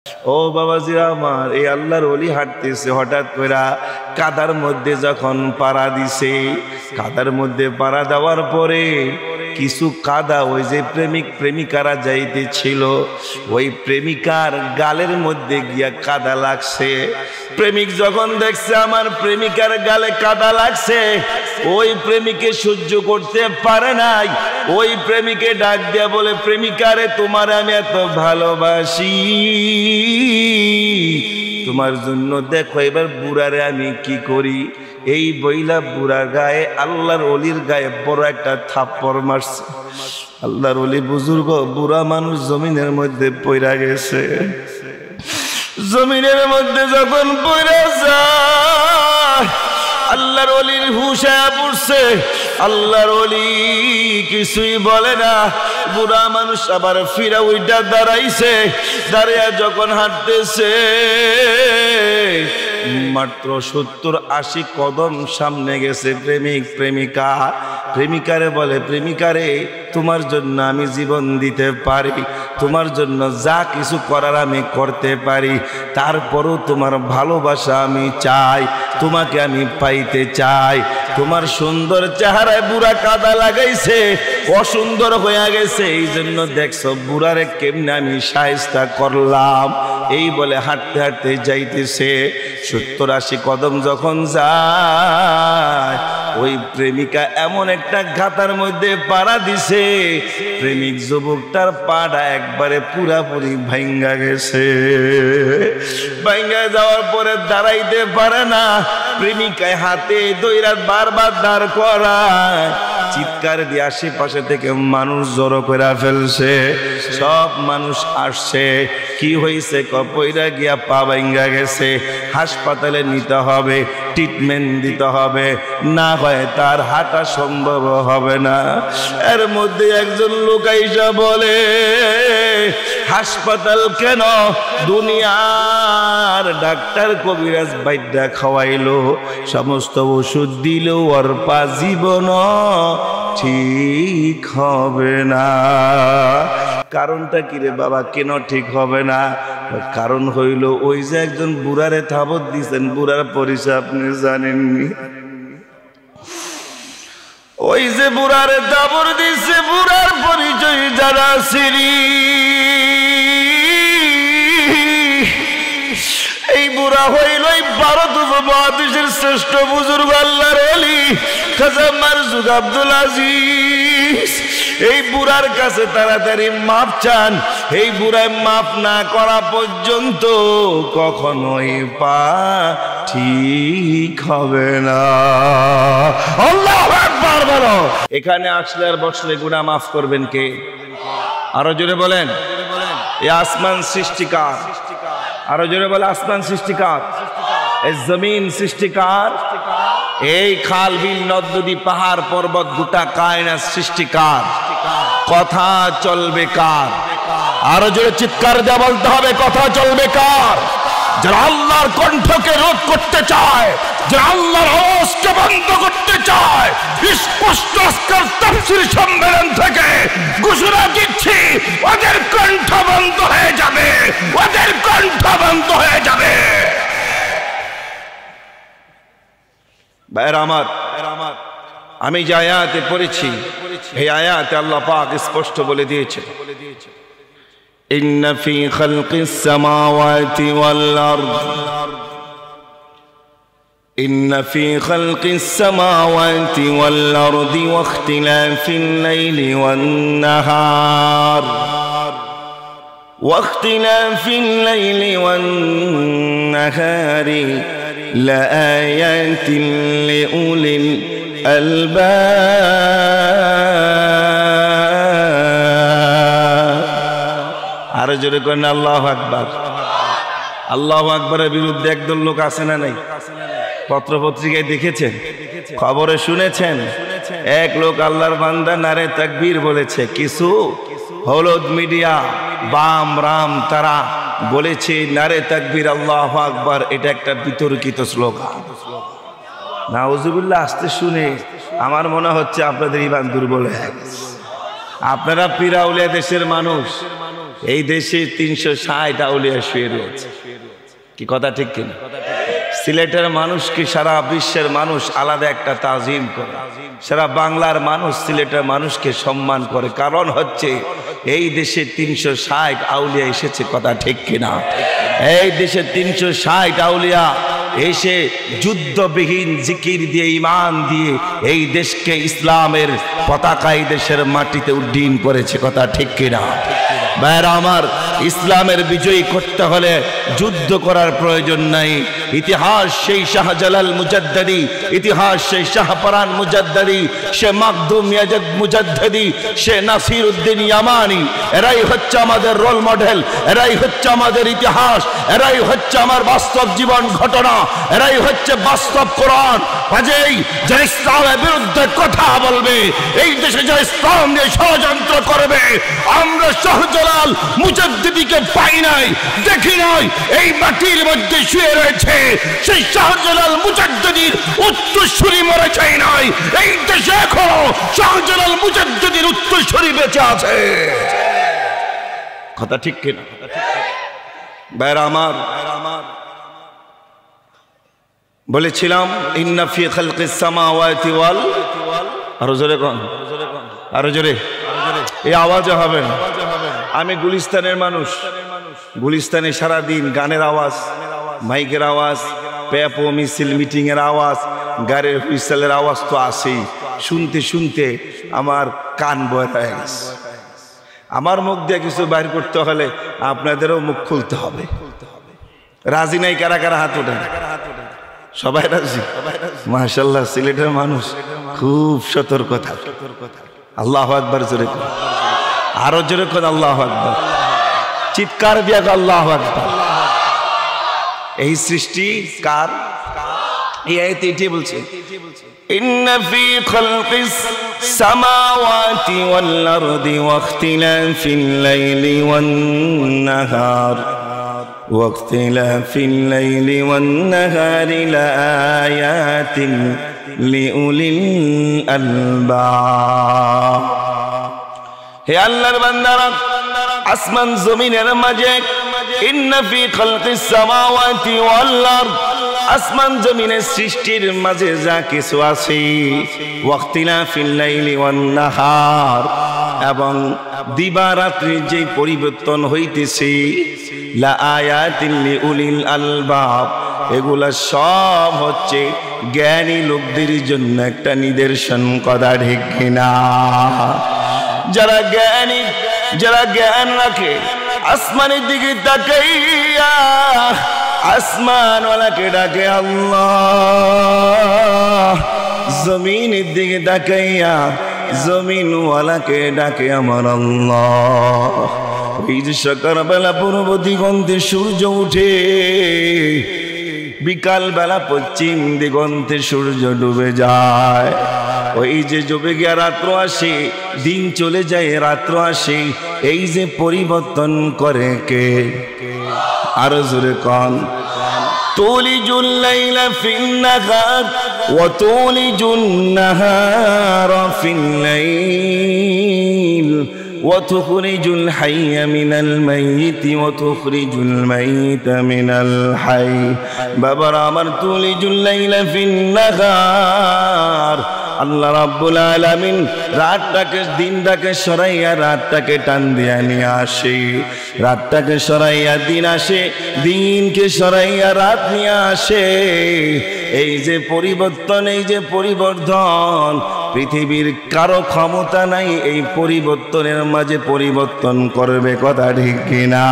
ও বাবাজিরা আমার, এই আল্লাহর ওলি হাঁটতেছে, হঠাৎ করে কাদার মধ্যে যখন পাড়া দিছে, কাদার মধ্যে পাড়া দেওয়ার পরে কিছু কাদা ওই যে প্রেমিক প্রেমিকারা যাইতেছিল, ওই প্রেমিকার গালের মধ্যে গিয়া কাদা লাগছে। প্রেমিক যখন দেখছে আমার প্রেমিকার গালে কাদা লাগছে, ওই প্রেমিকে সহ্য করতে পারে নাই। ওই প্রেমিকে ডাক দিয়া বলে, প্রেমিকারে তোমার আমি এত ভালোবাসি, তোমার জন্য দেখো এবার বুড়ারে আমি কি করি। এই বইলা বুড়ার গায়ে, আল্লাহর ওলির গায়ে বড় একটা থাপ্পড় মারছে। আল্লাহর ওলি বুজুর্গ বুড়া মানুষ জমিনের মধ্যে পইরা গেছে। জমিনের মধ্যে যখন পইরা যায়, আল্লাহর ওলির হুশ পড়ছে। আল্লাহর ওলি কিছুই বলে না। বুড়া মানুষ আবার ফিরা উইটা দাঁড়াইছে। দাঁড়িয়ে যখন হাঁটতেছে, মাত্র 70-80 কদম সামনে গেছে প্রেমিক প্রেমিকা। প্রেমিকারে বলে, প্রেমিকারে তোমার জন্য আমি জীবন দিতে পারি, তোমার জন্য যা কিছু করার আমি করতে পারি, তারপরও তোমার ভালোবাসা আমি চাই, তোমাকে আমি পাইতে চাই। তোমার সুন্দর চেহারায় বুড়া কাদা লাগাইছে, অসুন্দর হয়ে গেছে, এই জন্য দেখছো বুড়ারে কেমনে আমি শায়েস্তা করলাম। এই বলে হাঁটতে হাঁটতে যাইতেছে। 70-80 কদম যখন যায়, ওই প্রেমিকা এমন একটা গাতার মধ্যে পাড়া দিছে, প্রেমিক যুবকটার পাড়া একবারে পুরাপুরি ভাঙ্গা গেছে। ভাঙ্গা যাওয়ার পরে দাঁড়াইতে পারে না। প্রেমিকায় হাতে দইরা বারবার দাঁড় করায়, চিৎকার দিয়ে আশেপাশে থেকে মানুষ জড়ো করে ফেলছে। সব মানুষ আসছে। কি হয়েছে? কপইরা গিয়া পা ভাঙ্গা গেছে, হাসপাতালে নিতে হবে, ট্রিটমেন্ট দিতে হবে, না হয় তার হাঁটা সম্ভব হবে না। এর মধ্যে একজন লোক আইসা বলে, হাসপাতাল কেন, দুনিয়ার ডাক্তার কবিরাজ বাইদ্যা খাওয়াইলো, সমস্ত ওষুধ দিলেও ওর পা জীবন ঠিক হবে না। কারণটা কি রে বাবা, কেন ঠিক হবে না? কারণ হইল ওই যে একজন বুড়ারে থাবত দিছেন, বুড়ার পরিচয় আপনি জানেননি। ওই যে বুড়ারে দাবর দিছে, বুড়ার পরিচয় যারা সিরি, এই বুড়া হইল ভারত উপমহাদেশের শ্রেষ্ঠ বুজুর্গ আল্লাহর ওলি খাজা মারজুক আব্দুল আজিজ। এই বুড়ার কাছে তাড়াতাড়ি মাপ চান। এই বুড়ায় মাপ না করা পর্যন্ত কখনোই পা ঠিক হবে না। আল্লাহু আকবার বলো। এখানে আসলে আর বসলে গুনাহ মাফ করবেন কে? আরো জোরে বলেন। এই আসমান সৃষ্টিকার। আরো জোরে বলে, আসমান সৃষ্টিকার, এই জমিন সৃষ্টিকার, এই খাল বিল নদ নদী পাহাড় পর্বত গোটা কায়নাত সৃষ্টিকার। কথা চলবে কার? আরো জোরে চিৎকার দিয়ে বলতে হবে, কথা চলবে কার? যারা আল্লাহর কণ্ঠকে রোধ করতে চায়, যারা আল্লাহর আওয়াজকে বন্ধ করতে চায়, স্পষ্ট আজকের তাফসীর সম্মেলন থেকে ঘোষণা দিচ্ছি, ওদের কণ্ঠ বন্ধ হয়ে যাবে, ওদের কণ্ঠ বন্ধ হয়ে যাবে। ভাইরা আমার, আমি যে আয়াতে পড়েছি, এই আয়াতে আল্লাহ পাক স্পষ্ট বলে দিয়েছে, ইন্না ফি খালকিস সামাওয়াতি ওয়াল আরদ, ইন্না ফি খালকিস সামাওয়াতি ওয়াল আরদি ওয়া ইখতিলাফিল লাইলি ওয়ান নাহার واختلاف الليل والنهار لآيات لأولي الألباب আরো জোরে করেন আল্লাহু আকবার। আল্লাহু আকবারের বিরুদ্ধে একদল লোক আছে না নাই? পত্র পত্রিকায় দেখেছেন, খবরে শুনেছেন, এক লোক আল্লাহর বান্দা নারে তাকবীর বলেছে। কিছু হলুদ মিডিয়া বাম রাম তারা বলেছে নারে তাকবীর আল্লাহু আকবার, এটা একটা বিতর্কিত স্লোগান। নাউজুবিল্লাহ আসতে শুনে আমার মনে হচ্ছে আপনাদের ঈমান দুর্বল হয়ে গেছে। আপনারা পীর আউলিয়া দেশের মানুষ, এই দেশে 360 আউলিয়া শুয়ে রয়েছে। কি কথা ঠিক কিনা? সিলেটের মানুষকে সারা বিশ্বের মানুষ আলাদা একটা তাজিম করে, সারা বাংলার মানুষ সিলেটের মানুষকে সম্মান করে। কারণ হচ্ছে এই দেশে 360 আউলিয়া এসেছে। কথা ঠিক কিনা? এই দেশে 360 আউলিয়া এসে যুদ্ধবিহীন জিকির দিয়ে, ইমান দিয়ে এই দেশকে ইসলামের পতাকা এই দেশের মাটিতে উড্ডীন করেছে। কথা ঠিক কিনা? ভাইরা আমার, ইসলামের বিজয়ী করতে হলে যুদ্ধ করার প্রয়োজন নাই। ইতিহাস সেই শাহজালাল মুজাদ্দিদি, ইতিহাস সেই শাহপরান মুজাদ্দিদি, সে মাকদুম ইয়াজিদ মুজাদ্দিদি, সে নাসির উদ্দিন ইয়ামানি, এরাই হচ্ছে আমাদের রোল মডেল, এরাই হচ্ছে আমাদের ইতিহাস, এরাই হচ্ছে আমার বাস্তব জীবন ঘটনা, এরাই হচ্ছে বাস্তব কোরআন। কাজেই যারা ইসলামের বিরুদ্ধে কথা বলবে, এই দেশে যারা ইসলাম নিয়ে ষড়যন্ত্র করবে, আমরা শাহজালাল মুজাদ্দিদিকে পাই নাই, দেখি নাই, এই মাটির মধ্যে শুয়ে রয়েছে সেই শাহজালাল মুজাদ্দিদির উত্তরসূরি মরে যায় নাই। এই দেশে এখনো শাহজালাল মুজাদ্দিদির উত্তরসূরি বেঁচে আছে। কথা ঠিক কিনা? ভাইরা আমার, বলেছিলাম ইন্না ফি খালকিস সামাওয়াতি ওয়াল, আরো জোরে কোন, আরো জোরে, এই আওয়াজে হবে না। আমি গুলিস্তানের মানুষ, গুলিস্তানে সারাদিন গানের আওয়াজ, মাইকের আওয়াজ, পেপো মিছিল মিটিংয়ের আওয়াজ, গাড়ির হুইসেলের আওয়াজ তো আসেই। শুনতে শুনতে আমার কান বয় হয়ে গেছে। আমার মুখ দিয়ে কিছু বাইর করতে হলে আপনাদেরও মুখ খুলতে হবে। রাজি নাই কারা কারা? হাত ওঠেন। সবাই রাজি? মাশাআল্লাহ, সিলেটের মানুষ খুব সতর্কতা। আল্লাহু আকবার জোরে কোন, আরো জোরে কোন আল্লাহু আকবার, চিৎকার দিয়া আল্লাহু আকবার। এই সৃষ্টি কার? এই আয়াতে এটাই বলছে, ইন্না ফি খালকিস সামাওয়াতি ওয়াল আরদি ওয়াখতিলাফিল লাইলি ওয়ান নাহার ওয়াখতিলাফিল লাইলি ওয়ান নাহারি লাআয়াতিন লিউলিল আলবাব। হে আল্লাহর বান্দারা, আসমান জমিনের মাঝে ইন্না ফি খালকিস সামাওয়াতি ওয়াল আরদ, আসমান জমিনের সৃষ্টির মাঝে যা কিছু আছে, ওয়াখতিলাফিল লাইলি ওয়ান নাহার, এবং দিবা রাত্রির যে পরিবর্তন হইতেছে, লাআয়াতিন লিউলিল আলবাব, এগুলা সব হচ্ছে জ্ঞানী লোকদের জন্য একটা নিদর্শন। কথা ঠিক কিনা? যারা জ্ঞানী, যারা জ্ঞান রাখে, আসমানের দিকে তাকাইয়া আসমানওয়ালাকে ডাকে আল্লাহ, জমিনের দিকে তাকাইয়া জমিনওয়ালাকে ডাকে আমার আল্লাহ। এই যে সকালবেলা পূর্ব দিগন্তে সূর্য উঠে, বিকাল বেলা পশ্চিম দিগন্তে সূর্য ডুবে যায়, ওই যে ডুবে গিয়া রাত্র আসে, দিন চলে যায়, রাত্র আসে, এই যে পরিবর্তন করে কে? আরো জোরে কোন, তুলিজুল লাইলা ফিন নাহার ওয়া তুলিজুন নাহারা ফিল লাইল ওয়া তুখরিজুল হাইয়া মিনাল মাইয়িতি ওয়া তুখরিজুল মাইয়িতা মিনাল হাই। বাবারা আমার, তুলিজুল লাইলা ফিন নাহার, আল্লাহ রাব্বুল আলামিন রাতটাকে দিনটাকে সরাইয়া রাতটাকে টান দিয়া নিয়ে আসে, রাতটাকে সরাইয়া দিন আসে, দিনকে সরাইয়া রাত নিয়ে আসে। এই যে পরিবর্তন, এই যে পরিবর্তন, পৃথিবীর কারো ক্ষমতা নাই এই পরিবর্তনের মাঝে পরিবর্তন করবে। কথা ঠিক কিনা?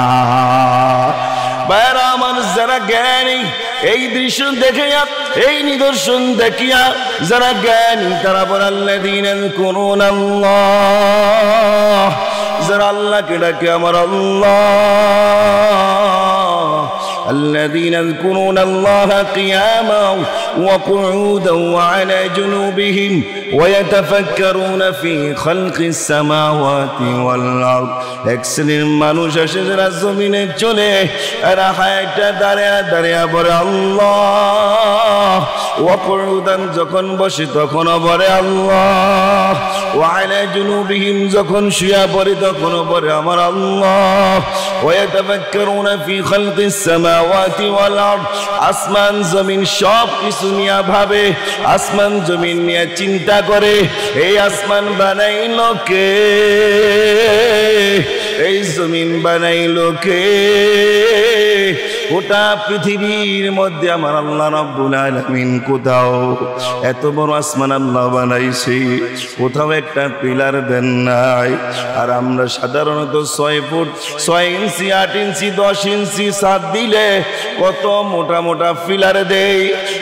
ভাইরা আমার, যারা জ্ঞানী, এই দৃশ্য দেখিয়া, এই নিদর্শন দেখিয়া যারা জ্ঞানী, তারা বলে আল্লাযীনা যারা আল্লাহকে ডাকে আমার আল্লাহ, الذين يذكرون الله قياما وقعودا وعلى جنوبهم ويتفكرون في خلق السماوات والأرض এক শ্রেণীর মানুষ আসে যারা জমিনে চলে এরা হায়াতটা দাঁড়িয়ে দাঁড়িয়ে বলে আল্লাহ ওয়াকুউদান যখন বসে তখনও বলে আল্লাহ ওয়ালা জুনুবিহিম যখন শুয়ে পড়ে তখনও বলে আমার আল্লাহ ওয়াতাফাক্কারুনা ফি খালকিস সামাওয়াতি ওয়াল আরদ আসমান জমিন সব কিছু নিয়ে ভাবে আসমান জমিন নিয়ে চিন্তা করে এই আসমান বানাইলো কে এই জমিন বানাইলো কে গোটা পৃথিবীর মধ্যে আমার আল্লাহ রাব্বুল আলামিন কোথাও এত বড় আসমান আল্লাহ বানাইছে কোথাও একটা পিলার দেন নাই আর আমরা সাধারণত 6 ফুট 6 ইঞ্চি 8 ইঞ্চি 10 ইঞ্চি ছাদ দিলে কত মোটা মোটা পিলার দেই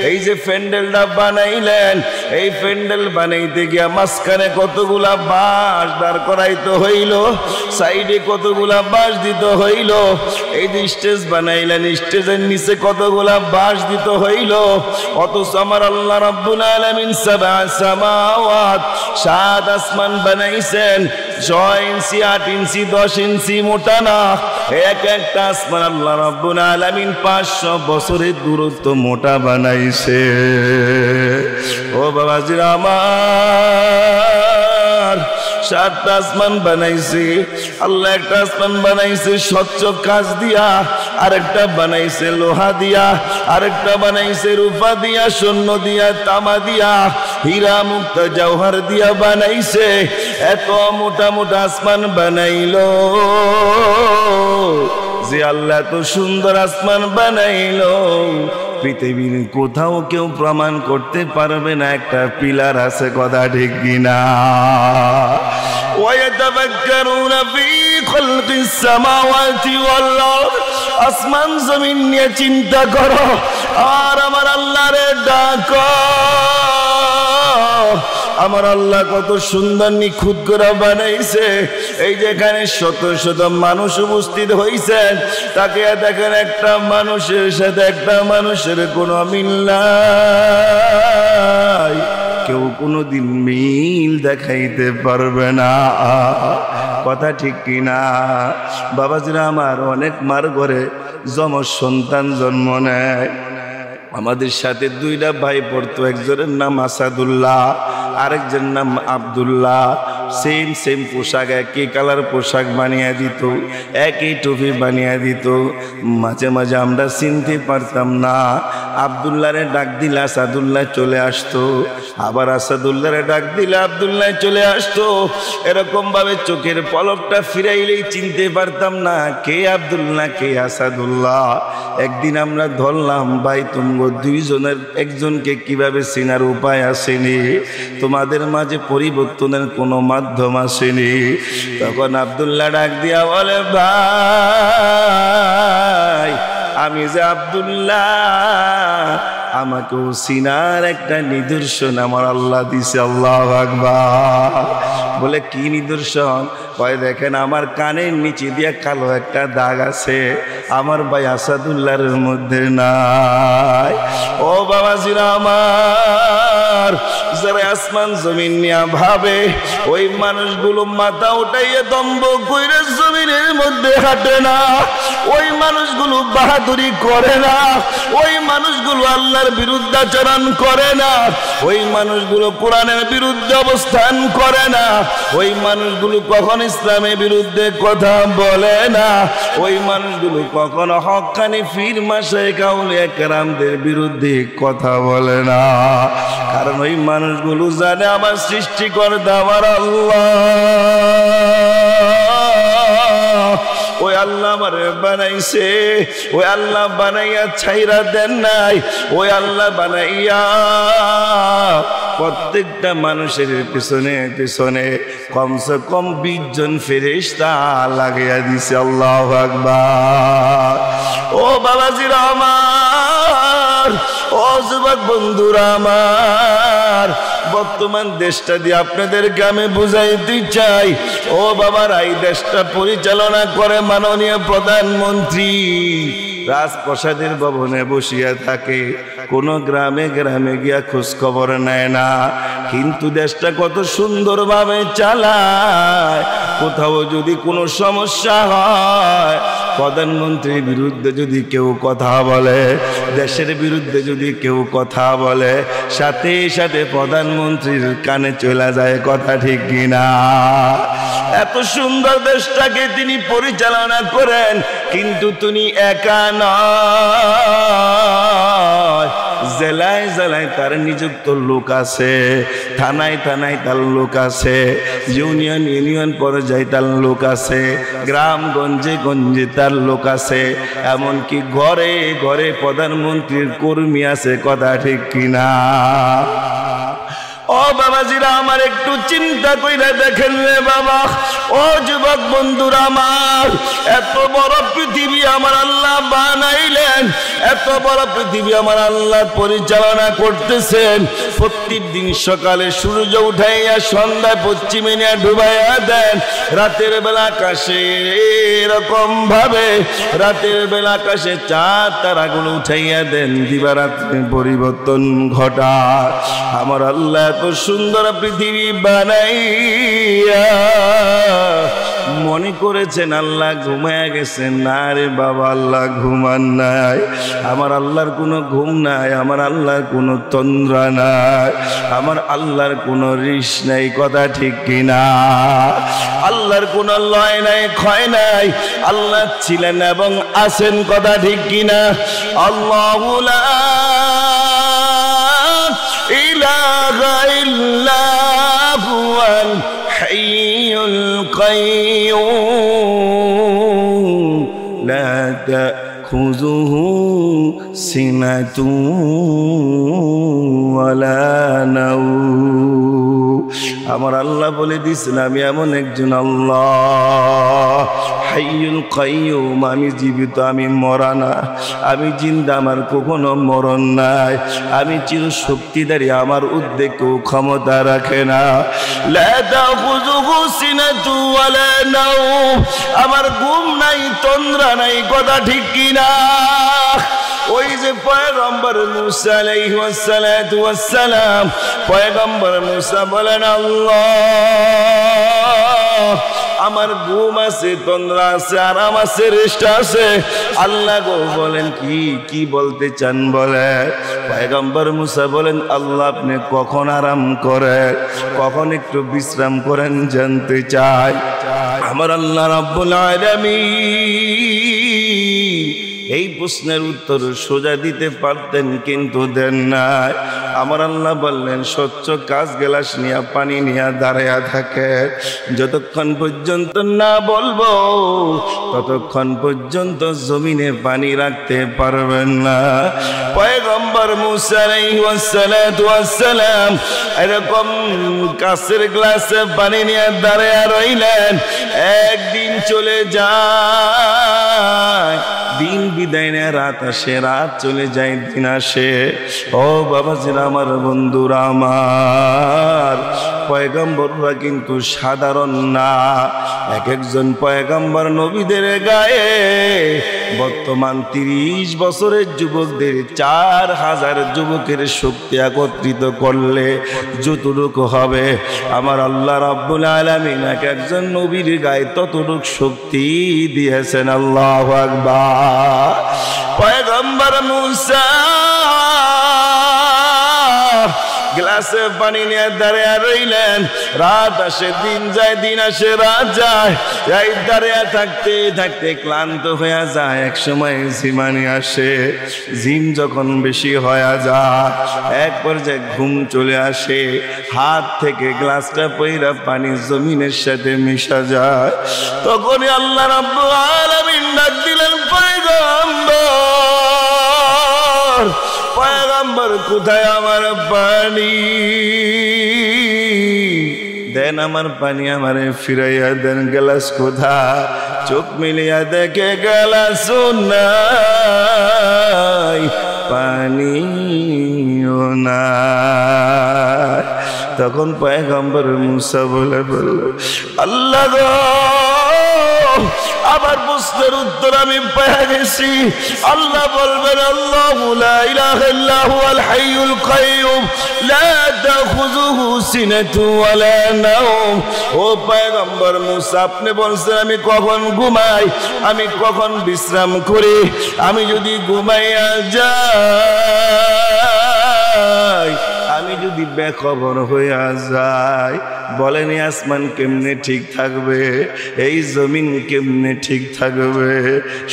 এই যে প্যান্ডেলটা বানাইলেন এই প্যান্ডেল বানাইতে গিয়া মাঝখানে কতগুলা বাঁশ দাঁড় করাইতে হইল সাইডে কতগুলা বাঁশ দিতে হইল এই যে স্টেজ বানাইলেন স্টেজের নিচে কতগুলা বাঁশ দিতে হইল অথচ আমার আল্লাহ রাব্বুল আলামিন সাবআ সামাওয়াত 7 আসমান বানাইছেন 6 ইঞ্চি 8 ইঞ্চি 10 ইঞ্চি মোটা না এক একটা আসমান আল্লাহ রাব্বুল আলামিন 500 বছরের দূরত্ব মোটা বানাইছে ও বাবাজিরা আমার 7টা আসমান বানাইছে আল্লাহ একটা আসমান বানাইছে স্বচ্ছ কাঁচ দিয়া আরেকটা বানাইছে লোহা দিয়া আরেকটা বানাইছে রূপা দিয়া স্বর্ণ দিয়া তামা দিয়া হীরা মুক্তা জওহর দিয়া বানাইছে এত মোটা মোটা আসমান বানাইলো যে আল্লাহ তো সুন্দর আসমান বানাইলো পৃথিবীর কোথাও কেউ প্রমাণ করতে পারবে না একটা পিলার আছে কথা ঠিক কিনা ওয়ায়াতাফাক্কারুনা ফি খালকিস সামাওয়াতি ওয়াল আরদ আসমান জমিন নিয়ে চিন্তা করো আর আমার আল্লাহরে ডাকো আমার আল্লাহ কত সুন্দর নিখুঁত করে বানাইছে এই যেখানে শত শত মানুষ উপস্থিত হইছেন তাকে দেখেন একটা মানুষের সাথে একটা মানুষের কোনো মিল নাই কেউ কোনোদিন মিল দেখাইতে পারবে না কথা ঠিক কিনা বাবাজিরা আমার অনেক মার ঘরে যমজ সন্তান জন্ম নেয় আমাদের সাথে 2টা ভাই পড়তো একজনের নাম আসাদুল্লাহ আরেকজনের নাম আব্দুল্লাহ সেম পোশাক একই কালার পোশাক বানিয়ে দিত একই টুপি বানিয়ে দিত মাঝে মাঝে আমরা চিনতে পারতাম না আব্দুল্লাহরে ডাক দিলে আসাদুল্লাহ চলে আসতো আবার আসাদুল্লাহরে ডাক দিলে আব্দুল্লাহ চলে আসতো এরকম ভাবে চোখের পলকটা ফিরাইলেই চিনতে পারতাম না কে আব্দুল্লাহ কে আসাদুল্লাহ একদিন আমরা ধরলাম ভাই তুমগো 2 জনের একজনকে কিভাবে চেনার উপায় আসেনি তোমাদের মাঝে পরিবর্তনের কোনো মাধ্যম আসেনি তখন আব্দুল্লাহ ডাক দিয়া বলে ভাই আমি যে আব্দুল্লাহ আমাকেও চিনার একটা নিদর্শন আমার আল্লাহ দিছে আল্লাহু আকবার বলে কি নিদর্শন কয় দেখেন আমার কানের নিচে দিয়ে কালো একটা দাগ আছে আমার ভাই আসাদুল্লাহর মধ্যে নাই ও বাবাজিরা আমার যারা আসমান জমিন নিয়ে ভাবে ওই মানুষগুলো মাথা উঠাইয়া দম্ভ কইরা জমিনের মধ্যে হাঁটে না ওই মানুষগুলো বাহাদুরি করে না ওই মানুষগুলো আল্লাহর বিরুদ্ধাচরণ করে না ওই মানুষগুলো কোরআনের বিরুদ্ধে অবস্থান করে না ওই মানুষগুলো কখন ইসলামের বিরুদ্ধে কথা বলে না ওই মানুষগুলো কখনো হক্কানি পীর মাশায়েখ আউলিয়া কেরামদের বিরুদ্ধে কথা বলে না কারণ ওই মানুষগুলো জানে আমার সৃষ্টিকর্তা আমার আল্লাহ ওই আল্লাহ আমারে বানাইছে ওই আল্লাহ বানাইয়া ছাইরা দেন নাই ওই আল্লাহ বানাইয়া প্রত্যেকটা মানুষের পিছনে পিছনে কমসে কম 20 জন ফেরেশতা লাগাইয়া দিছে আল্লাহু আকবার ও বাবাজিরা আমার ও যুবক বন্ধুরা আমার বর্তমান দেশটা দিয়ে আপনাদেরকে আমি বুঝাইতে চাই ও বাবার এই দেশটা পরিচালনা করে মাননীয় প্রধানমন্ত্রী রাজপ্রাসাদের ভবনে বসিয়া থাকে, কোনো গ্রামে গ্রামে গিয়া খোঁজ খবর নেয় না। কিন্তু দেশটা কত সুন্দরভাবে চালায়। কোথাও যদি কোনো সমস্যা হয়, প্রধানমন্ত্রীর বিরুদ্ধে যদি কেউ কথা বলে, দেশের বিরুদ্ধে যদি কেউ কথা বলে, সাথে সাথে প্রধানমন্ত্রীর কানে চলে যায় কথা, ঠিক কিনা? এত সুন্দর দেশটাকে তিনি পরিচালনা করেন, কিন্তু তিনি একা নয়, জেলায় জেলায় তার নিযুক্ত লোক আছে, থানায় থানায় তার লোক আছে, ইউনিয়ন ইউনিয়ন পর্যায়ে তার লোক আছে, গ্রাম গঞ্জে গঞ্জে তার লোক আছে, এমনকি ঘরে ঘরে প্রধানমন্ত্রীর কর্মী আছে, কথা ঠিক কিনা? ও বাবাজিরা আমার, একটু চিন্তা কইরা দেখেন রে বাবা। ও যুবক বন্ধুরা আমার, এত বড় পৃথিবী আমার আল্লাহ বানাইলেন, এত বড় পৃথিবী আমার আল্লাহ পরিচালনা করতেছেন। প্রত্যেক দিন সকালে সূর্য উঠাইয়া সন্ধ্যায় পশ্চিমে নিয়ে ডুবাইয়া দেন, রাতের বেলা আকাশে এরকম ভাবে রাতের বেলা আকাশে চাঁদ তারাগুলো উঠাইয়া দেন, দিবারাত্রি পরিবর্তন ঘটায়। আমার আল্লাহ এত সুন্দর পৃথিবী বানাইয়া মনে করেছেন আল্লাহ ঘুমায়া গেছেন? না রে বাবা, আল্লাহ ঘুমান নাই। আমার আল্লাহর কোনো ঘুম নাই, আমার আল্লাহর কোনো তন্দ্রা নাই, আমার আল্লাহর কোনো রিস নাই, কথা ঠিক কিনা? আল্লাহর কোনো লয় নাই, ক্ষয় নাই, আল্লাহ ছিলেন এবং আছেন, কথা ঠিক কিনা? আল্লাহু লা ইলাহা ইল্লা হুয়াল হাইয়ুল কাইয়্যুম লা তাখুযুহু সিনাতুন ওয়ালা নাওম। আমার আল্লাহ বলে দিয়েছেন আমি এমন একজন আল্লাহ, হাইয়ুল কাইয়্যুম, আমি জীবিত, আমি মরা না, আমি জিন্দা, আমার কখনো মরণ নাই, আমি চির শক্তিধারী, আমার উদ্বেগ কেউ ক্ষমতা রাখে না। লা তাখুযুহু সিনাতুন ওয়ালা নাওম, আমার ঘুম নাই, তন্দ্রা নাই, কথা ঠিক কিনা? ওই যে পয়গম্বর মুসা আলাইহিস সালাতু ওয়াস সালাম, পয়গম্বর মুসা বলেন আল্লাহ আমার ঘুম আছে, তন্দ্রা আছে, আরাম আছে, রেস্ট আছে। আল্লাহ গো বলেন কি বলতে চান বলে? পয়গম্বর মুসা বলেন আল্লাহ আপনি কখন আরাম করেন, কখন একটু বিশ্রাম করেন জানতে চাই। আমার আল্লাহ রাব্বুল আলামিন এই প্রশ্নের উত্তর সোজা দিতে পারতেন, কিন্তু দেন নাই। আমার আল্লাহ বললেন স্বচ্ছ কাঁচ গ্লাস নিয়ে পানি নিয়ে দাঁড়ায়া থাকে, যতক্ষণ পর্যন্ত না বলবো ততক্ষণ পর্যন্ত জমিনে পানি রাখতে পারবেন না। পয়গম্বর মুসা আলাইহিস সালাতু ওয়াস সালাম এরকম কাঁচের গ্লাসে পানি নিয়ে দাঁড়ায়া রইলেন। একদিন চলে যায়, দিন বিদায় নেয়, রাত আসে, রাত চলে যায়, দিন আসে। ও বাবাজিরা আমার, বন্ধুরা আমার, পয়গম্বররা কিন্তু সাধারণ না। এক একজন পয়গম্বর নবীদের গায়ে বর্তমান 30 বছরের যুবকদের 4000 যুবকের শক্তি একত্রিত করলে যতটুকু হবে, আমার আল্লাহ রাব্বুল আলামিন এক একজন নবীর গায়ে ততটুকু শক্তি দিয়েছেন। আল্লাহু আকবার। পয়গম্বর মুসা গ্লাসে পানি নিয়ে দাঁড়িয়ে রইলেন, রাত আসে, দিন যায়, দিন আসে, রাত যায়, এই দাঁড়িয়ে থাকতে থাকতে ক্লান্ত হয়ে যায়। এক সময় ঝিমানি আসে, ঝিম যখন বেশি হয়ে যায়, এক পর্যায়ে ঘুম চলে আসে, হাত থেকে গ্লাসটা পইরা পানি জমিনের সাথে মিশা যায়। তখনই আল্লাহ রাব্বুল আলামিন ডাক দিলেন পয়গম্বর, পয়গম্বর কোথায় আমার পানি? দেন আমার পানি, আমারে ফিরাইয়া দেন। গ্লাস কোথায়? চোখ মিলিয়া দেখে গ্লাস নাই, পানিও নাই। তখন পয়গম্বর মুসা বলে আল্লাহ গো আবার প্রশ্নের উত্তর আমি পেয়ে গেছি। আল্লাহ বলবেন আল্লাহু লা ইলাহা ইল্লা হুয়াল হাইয়ুল কাইয়ুম লা তাখুযুহু সিনাতু ওয়ালা নাওম। ও পয়গম্বর মুসা, আপনি বলছেন আমি কখন ঘুমাই, আমি কখন বিশ্রাম করি, আমি যদি ঘুমাইয়া যাই, আমি যদি বেখবর হইয়া যাই, বলেন আসমান কেমনে ঠিক থাকবে, এই জমিন কেমনে ঠিক থাকবে,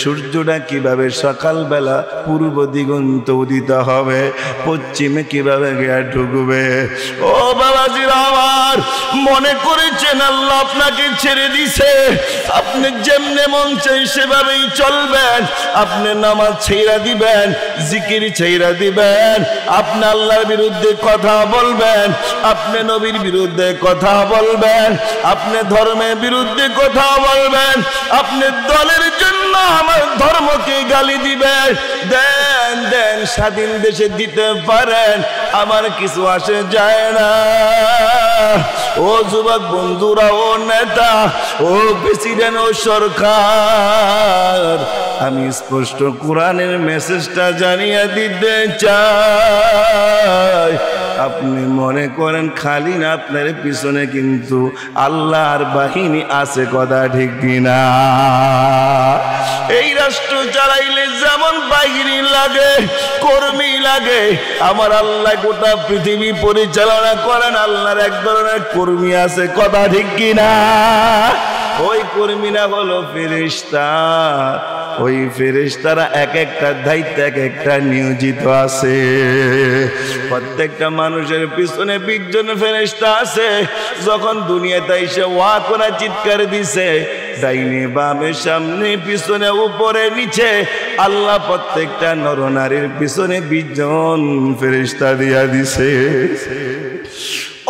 সূর্যটা কিভাবে সকালবেলা পূর্ব দিগন্ত উদিত হবে, পশ্চিমে কিভাবে গিয়া ঢুকবে। ও বাবাজির আমার, মনে করেছেন আল্লাহ আপনাকে ছেড়ে দিছে, আপনি যেমনে মন চাই সেভাবেই চলবেন, আপনি নামাজ ছেড়া দিবেন, জিকির ছেড়া দিবেন, আপনি আল্লাহর বিরুদ্ধে কথা বলবেন, আপনি নবীর বিরুদ্ধে কথা বলবেন, আপনি ধর্মের বিরুদ্ধে কথা বলবেন, আপনি দলের জন্য আমার ধর্মকে গালি দিবেন। দেন দেন, স্বাধীন দেশে দিতে পারেন, আমার কিছু আসে যায় না। ও যুবক বন্ধুরা, ও নেতা, ও প্রেসিডেন্ট, ও সরকার, আমি স্পষ্ট কোরআনের মেসেজটা জানিয়ে দিতে চাই। আপনি মনে করেন খালি না, আপনার পিছনে কিন্তু আল্লাহর বাহিনী আছে, কথা ঠিক কিনা? এই রাষ্ট্র চালাইলে যেমন বাহিনী লাগে, কর্মী লাগে, আমার আল্লাহ গোটা পৃথিবী পরিচালনা করেন, আল্লাহর এক ধরনের কর্মী আছে, কথা ঠিক কিনা? ওই কর্মীরা হলো ফেরেশতা। ওই ফেরেশতারা এক একটা দায়িত্ব এক একটা নিয়োজিত আছে। প্রত্যেকটা মানুষের পিছনে 20 জন ফেরেশতা আছে। যখন দুনিয়াতে এসে ওয়া করে চিৎকার দিছে, ডাইনে বামে সামনে পিছনে উপরে নিচে, আল্লাহ প্রত্যেকটা নরনারীর পিছনে 20 জন ফেরেশতা দিয়া দিছে।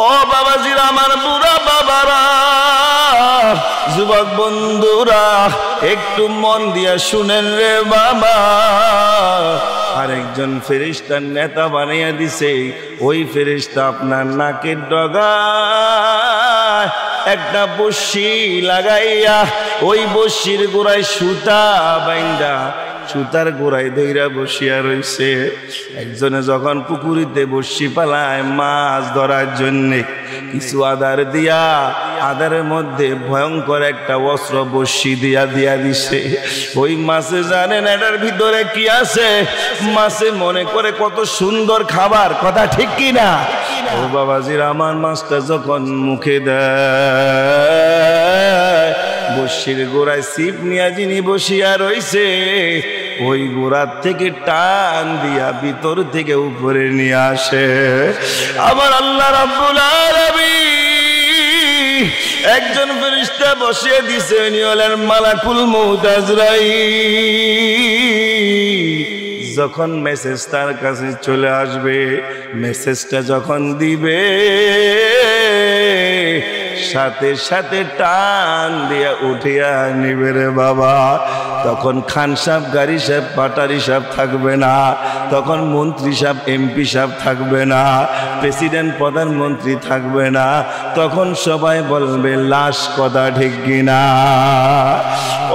ও বাবাজিরা, আমার বুড়া বাবারা, যুবক বন্ধুরা, একটু মন দিয়া শুনেন রে বাবা। আরেকজন ফেরেশতার নেতা বানাইয়া দিছে। ওই ফেরেশতা আপনার নাকের ডগায় একটা বড়শি লাগাইয়া, ওই বড়শির গোড়ায় সুতা বাইন্দা, সুতার গোড়ায় ধইরা বসিয়া রইছে। একজনে যখন পুকুরিতে বড়শি পালায় মাছ ধরার জন্যে, কিছু আদার দিয়া, আদারের মধ্যে ভয়ঙ্কর একটা অস্ত্র বড়শি দিয়া দিছে। ওই মাছে জানেন এটার ভিতরে কি আছে, মাছে মনে করে কত সুন্দর খাবার, কথা ঠিক কিনা? ও বাবাজির আমার, মাছটা যখন মুখে দেয়, বড়শির গোড়ায় ছিপ নিয়া যিনি বসিয়া রইছে, ওই গোড়ার থেকে টান দিয়া ভিতর থেকে উপরে নিয়ে আসে। আমার আল্লাহ রাব্বুল আলামিন একজন ফেরেশতা বসিয়ে দিছে, উনি হলেন মালাকুল মউত আজরাইল। যখন মেসেজ তার কাছে চলে আসবে, মেসেজটা যখন দিবে, সাথে সাথে টান দিয়া উঠিয়া নিবে রে বাবা। তখন খান সাহেব, গাড়ি সাহেব, পাটারি সাহেব থাকবে না, তখন মন্ত্রী সাহেব, এমপি সাহেব থাকবে না, প্রেসিডেন্ট প্রধানমন্ত্রী থাকবে না, তখন সবাই বলবে লাশ, কথা ঠিক কিনা?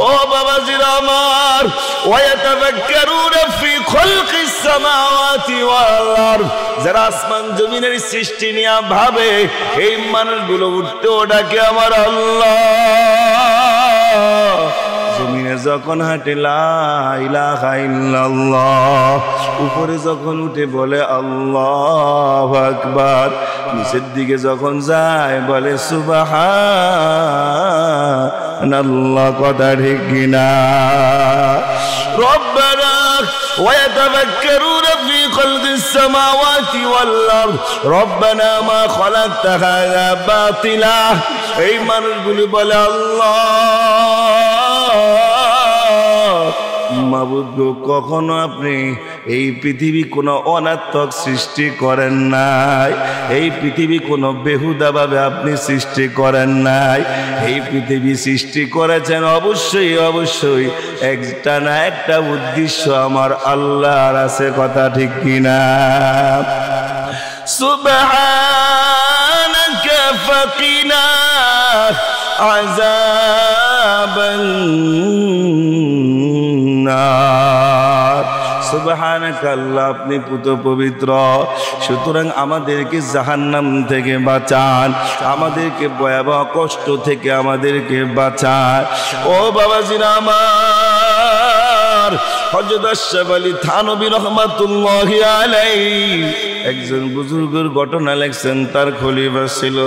ও বাবাজিরা আমার, ওয়ায়াতাফাক্কারুনা ফি খালকিস সামাওয়াতি ওয়াল আরদ, যারা আসমান জমিনের সৃষ্টি নিয়ে ভাবে, এই মানুষগুলো উঠতে ওটাকে আমার আল্লাহ। জমিনে যখন হাঁটে লা ইলাহা ইল্লাল্লাহ, উপরে যখন উঠে বলে আল্লাহু আকবার, নিচের দিকে যখন যায় বলে সুবহানাল্লাহ, কথা ঠিক কিনা? রব্বানা ওয়ায়াতাফাক্কারুনা ফি খালকিস সামাওয়াতি ওয়াল আরদ রব্বানা মা খালাকতা হাযা বাতিলা। এই মানুষগুলি বলে আল্লাহ, মাবুদ গো, কখনো আপনি এই পৃথিবী কোনো অনার্থক সৃষ্টি করেন নাই, এই পৃথিবী কোনো বেহুদাভাবে আপনি সৃষ্টি করেন নাই। এই পৃথিবী সৃষ্টি করেছেন অবশ্যই অবশ্যই একটা না একটা উদ্দেশ্য আমার আল্লাহর আছে, কথা ঠিক কিনা? সুবহানাকা ফাকিনা আযাব আযাবান নার। সুবহানাকা আল্লাহ, আপনি পুত পবিত্র। সুতরাং আমাদেরকে জাহান্নাম থেকে বাঁচান, আমাদেরকে ভয়াবহ কষ্ট থেকে আমাদেরকে বাঁচান। ও বাবাজিরা আমার, হযরত আশরাফ আলী থানভী রাহমাতুল্লাহি আলাইহি একজন বুজুর্গের ঘটনা লেখছেন। তার খলিফা ছিল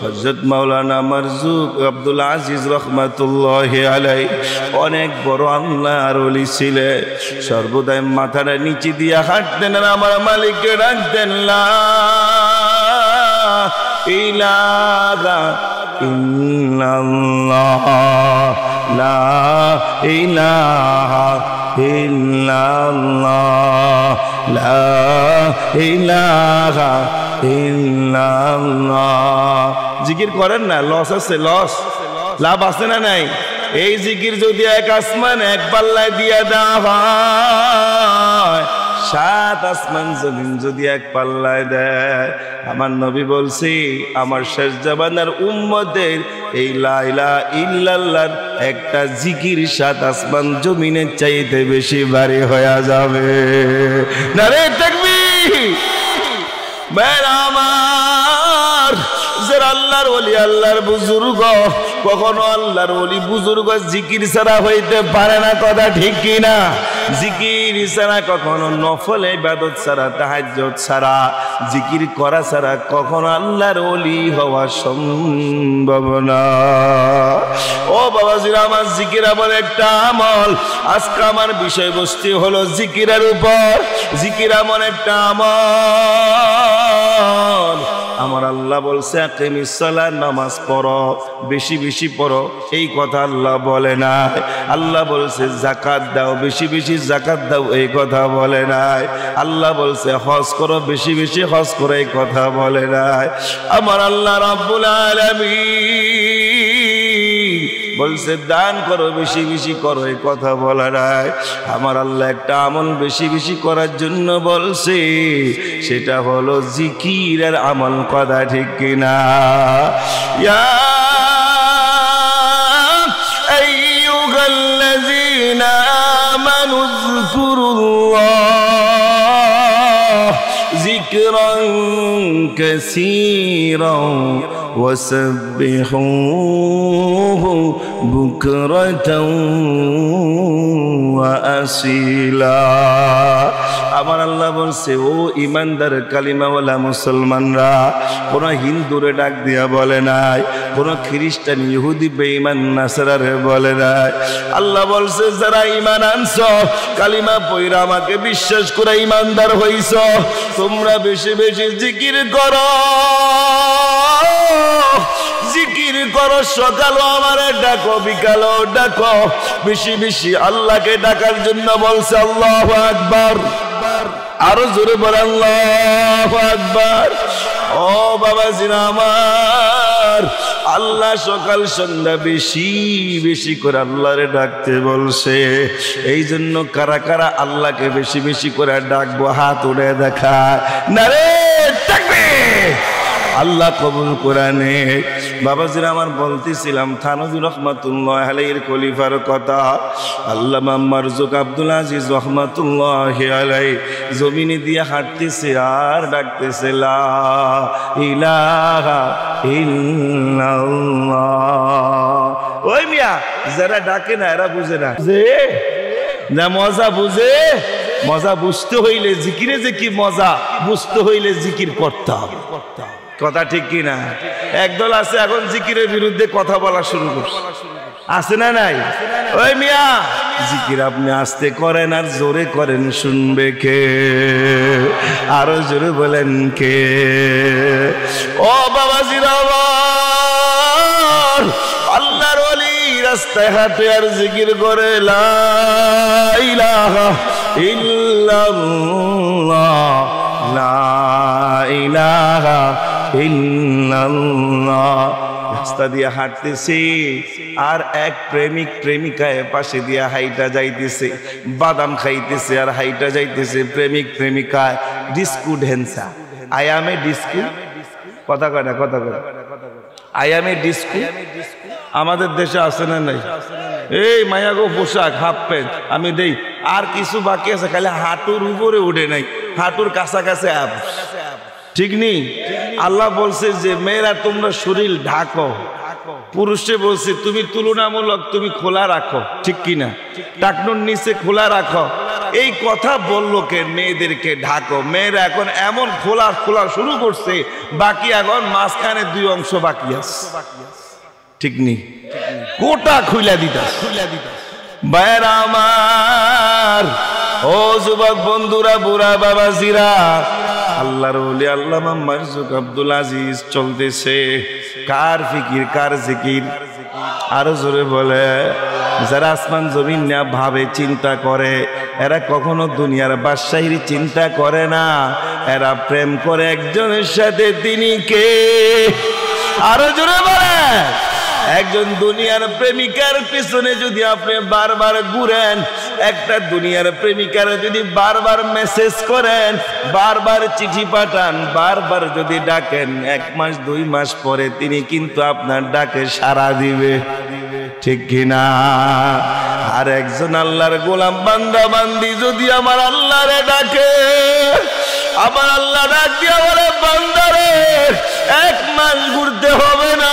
হযরত মাওলানা মারজুক আব্দুল আজিজ রাহমাতুল্লাহি আলাইহি। অনেক বড় আল্লাহর ওলি ছিলেন। সর্বদাই মাথাটা নিচে দিয়ে হাঁটতেন আর আমার মালিককে ডাকতেন, লা ইলাহা ইল্লাল্লাহ, লা ইলাহা ইল্লাল্লাহ, লা ইলাহা ইল্লাল্লাহ। জিকির করেন না, লস আছে, লস লাভ আছে না নাই? এই জিকির যদি এক আসমান এক পাল্লায় দিয়ে দেওয়া হয়, 7 আসমান জমিন যদি এক পাল্লায় দেয়, আমার নবী বলছি আমার শেষ জামানার উম্মতের এই লা ইলাহা ইল্লাল্লাহর একটা জিকির 7 আসমান জমিনের চাইতে বেশি ভারী হয়ে যাবে। নারে তাকবীর! মেরা আমার যারা আল্লাহর ওলি, আল্লাহর বুজুর্গ, কখনো আল্লাহর ওলি বুজুর্গ জিকির ছাড়া হইতে পারে না, কথা ঠিক কিনা? জিকির ছাড়া কখনো নফল ইবাদত ছাড়া, তাহাজ্জুদ ছাড়া, জিকির করা ছাড়া কখনো আল্লাহর ওলি হওয়া সম্ভব না। ও বাবাজিরা আমার, জিকির আমার একটা আমল। আজকে আমার বিষয়বস্তু হলো জিকিরের উপর। জিকির এমন একটা আমল, আমার আল্লাহ বলছে আকিমিস সালাত, নামাজ পড়ো, বেশি বেশি পড়ো, এই কথা আল্লাহ বলে নাই। আল্লাহ বলছে যাকাত দাও, বেশি বেশি যাকাত দাও, এই কথা বলে নাই। আল্লাহ বলছে হজ করো, বেশি বেশি হজ করো, এই কথা বলে নাই। আমার আল্লাহ রাব্বুল আলামিন বলছে দান করো, বেশি বেশি করো, এই কথা বলা নাই। আমার আল্লাহ একটা আমল বেশি বেশি করার জন্য বলছে, সেটা হলো জিকিরের আমল, কথা ঠিক কিনা? ইয়া আইয়ুহাল্লাযীনা আমানু যকুরুল্লাহ যিকরান কাসীরান ওয়াসাব্বিহুহু বুকরাতাও ওয়া আসীলা। আমার আল্লাহ বলছে, ও ইমানদার কালিমাওয়ালা মুসলমানরা, কোন হিন্দুরে ডাক দিয়া বলে নাই, কোন খ্রিস্টান ইহুদি বেঈমান নাসারারে বলে নাই। আল্লাহ বলছে যারা ঈমান আনছো, কালিমা পয়রা আমাকে বিশ্বাস করে ঈমানদার হইছো, তোমরা বেশি বেশি জিকির করো, জিকির করো। সকালও আমারে ডাকো, বিকালও ডাকো, বেশি বেশি আল্লাহকে ডাকার জন্য বলছে। আল্লাহু আকবার! আরো জোরে বল আল্লাহু আকবার! ও বাবাজিরা আমার, আল্লাহ সকাল সন্ধ্যা বেশি বেশি করে আল্লাহরে ডাকতে বলছে। এই জন্য কারা কারা আল্লাহকে বেশি বেশি করে ডাকবো, হাত উঠে দেখা। নারে তাকবীর! আল্লাহ কবুল কোরআনে। বাবাজিরা আমার, বলতেছিলাম থানভী রাহমাতুল্লাহি আলাইহির খলিফার কথা। আল্লামা মারজুক আব্দুল আজিজ রাহমাতুল্লাহি আলাইহি জমিনে দিয়ে হাঁটতেছে আর ডাকতেছে, লা ইলাহা ইল্লাল্লাহ। ওই মিয়া, যারা ডাকে না এরা বুঝে না, না মজা বুঝে। মজা বুঝতে হইলে, জিকিরে যে কি মজা বুঝতে হইলে জিকির করতে হবে, কথা ঠিক কিনা? একদল আছে এখন জিকিরের বিরুদ্ধে কথা বলা শুরু করছে, আছে না নাই? ওই মিয়া, জিকির আপনি আস্তে করেন আর জোরে করেন, শুনবে কে? আরো জোরে বলেন কে? ও বাবাজিরা আমার, আল্লাহর ওলি রাস্তায় হাঁটে আর জিকির করে, লা ইলাহা ইল্লাল্লাহ, লা ইলাহা ইল্লাল্লাহ। রাস্তা দিয়ে হাঁটতেছি আর এক প্রেমিক প্রেমিকায় পাশে দিয়ে হাইটা যাইতেছে, বাদাম খাইতেছে আর হাইটা যাইতেছে। প্রেমিক প্রেমিকায় ডিস্কু ঢেন্সা, আই এম এ ডিস্কু, কথা কয় না, কথা কয়, আই এম এ ডিস্কু, আমাদের দেশে আছে না নাই? এই মায়াগো পোশাক হাফ প্যান্ট আমি দেই, আর কিছু বাকি আছে, খালি হাঁটুর উপরে উঠে নাই, হাঁটুর কাছাকাছি আপ, ঠিক নেই? আল্লাহ বলছে যে মেয়েরা তোমরা শরীর ঢাকো, পুরুষে বলছে তুমি তুলনামূলক তুমি খোলা রাখো, ঠিক কিনা? টাকনুর নিচে খোলা রাখো। এই কথা বললো কে? মেয়েদেরকে ঢাকো। মেয়েরা এখন এমন খোলা খোলা শুরু করছে, বাকি এখন মাঝখানে 2 অংশ বাকি আছে, ঠিক নেই? কোটা খুইলা দিতাস। ভাইরা আমার, ও যুবক বন্ধুরা, বুড়া বাবাজিরা, আল্লাহর ওলি আল্লামা মারজুক আব্দুল আজিজ চলতেছে। কার ফিকির, কার জিকির? আরো জোরে বলে। যারা আসমান জমিন না ভাবে, চিন্তা করে, এরা কখনো দুনিয়ার বাদশাহীর চিন্তা করে না। এরা প্রেম করে একজনের সাথে, তিনি কে? আরো জোরে বলে। একজন দুনিয়ার প্রেমিকার পিছনে যদি আপনি বারবার ঘুরেন, একটা দুনিয়ার প্রেমিকার যদি বারবার মেসেজ করেন, বারবার চিঠি পাঠান, বারবার যদি ডাকেন, 1 মাস 2 মাস পরে তিনি কিন্তু আপনার ডাকে সাড়া দিবে, ঠিক কিনা? আর একজন আল্লাহর গোলাম বান্দা বান্দি যদি আমার আল্লাহরে ডাকে, আমার আল্লাহ ডাক দিয়ে বলে, বান্দারে 1 মাস ঘুরতে হবে না,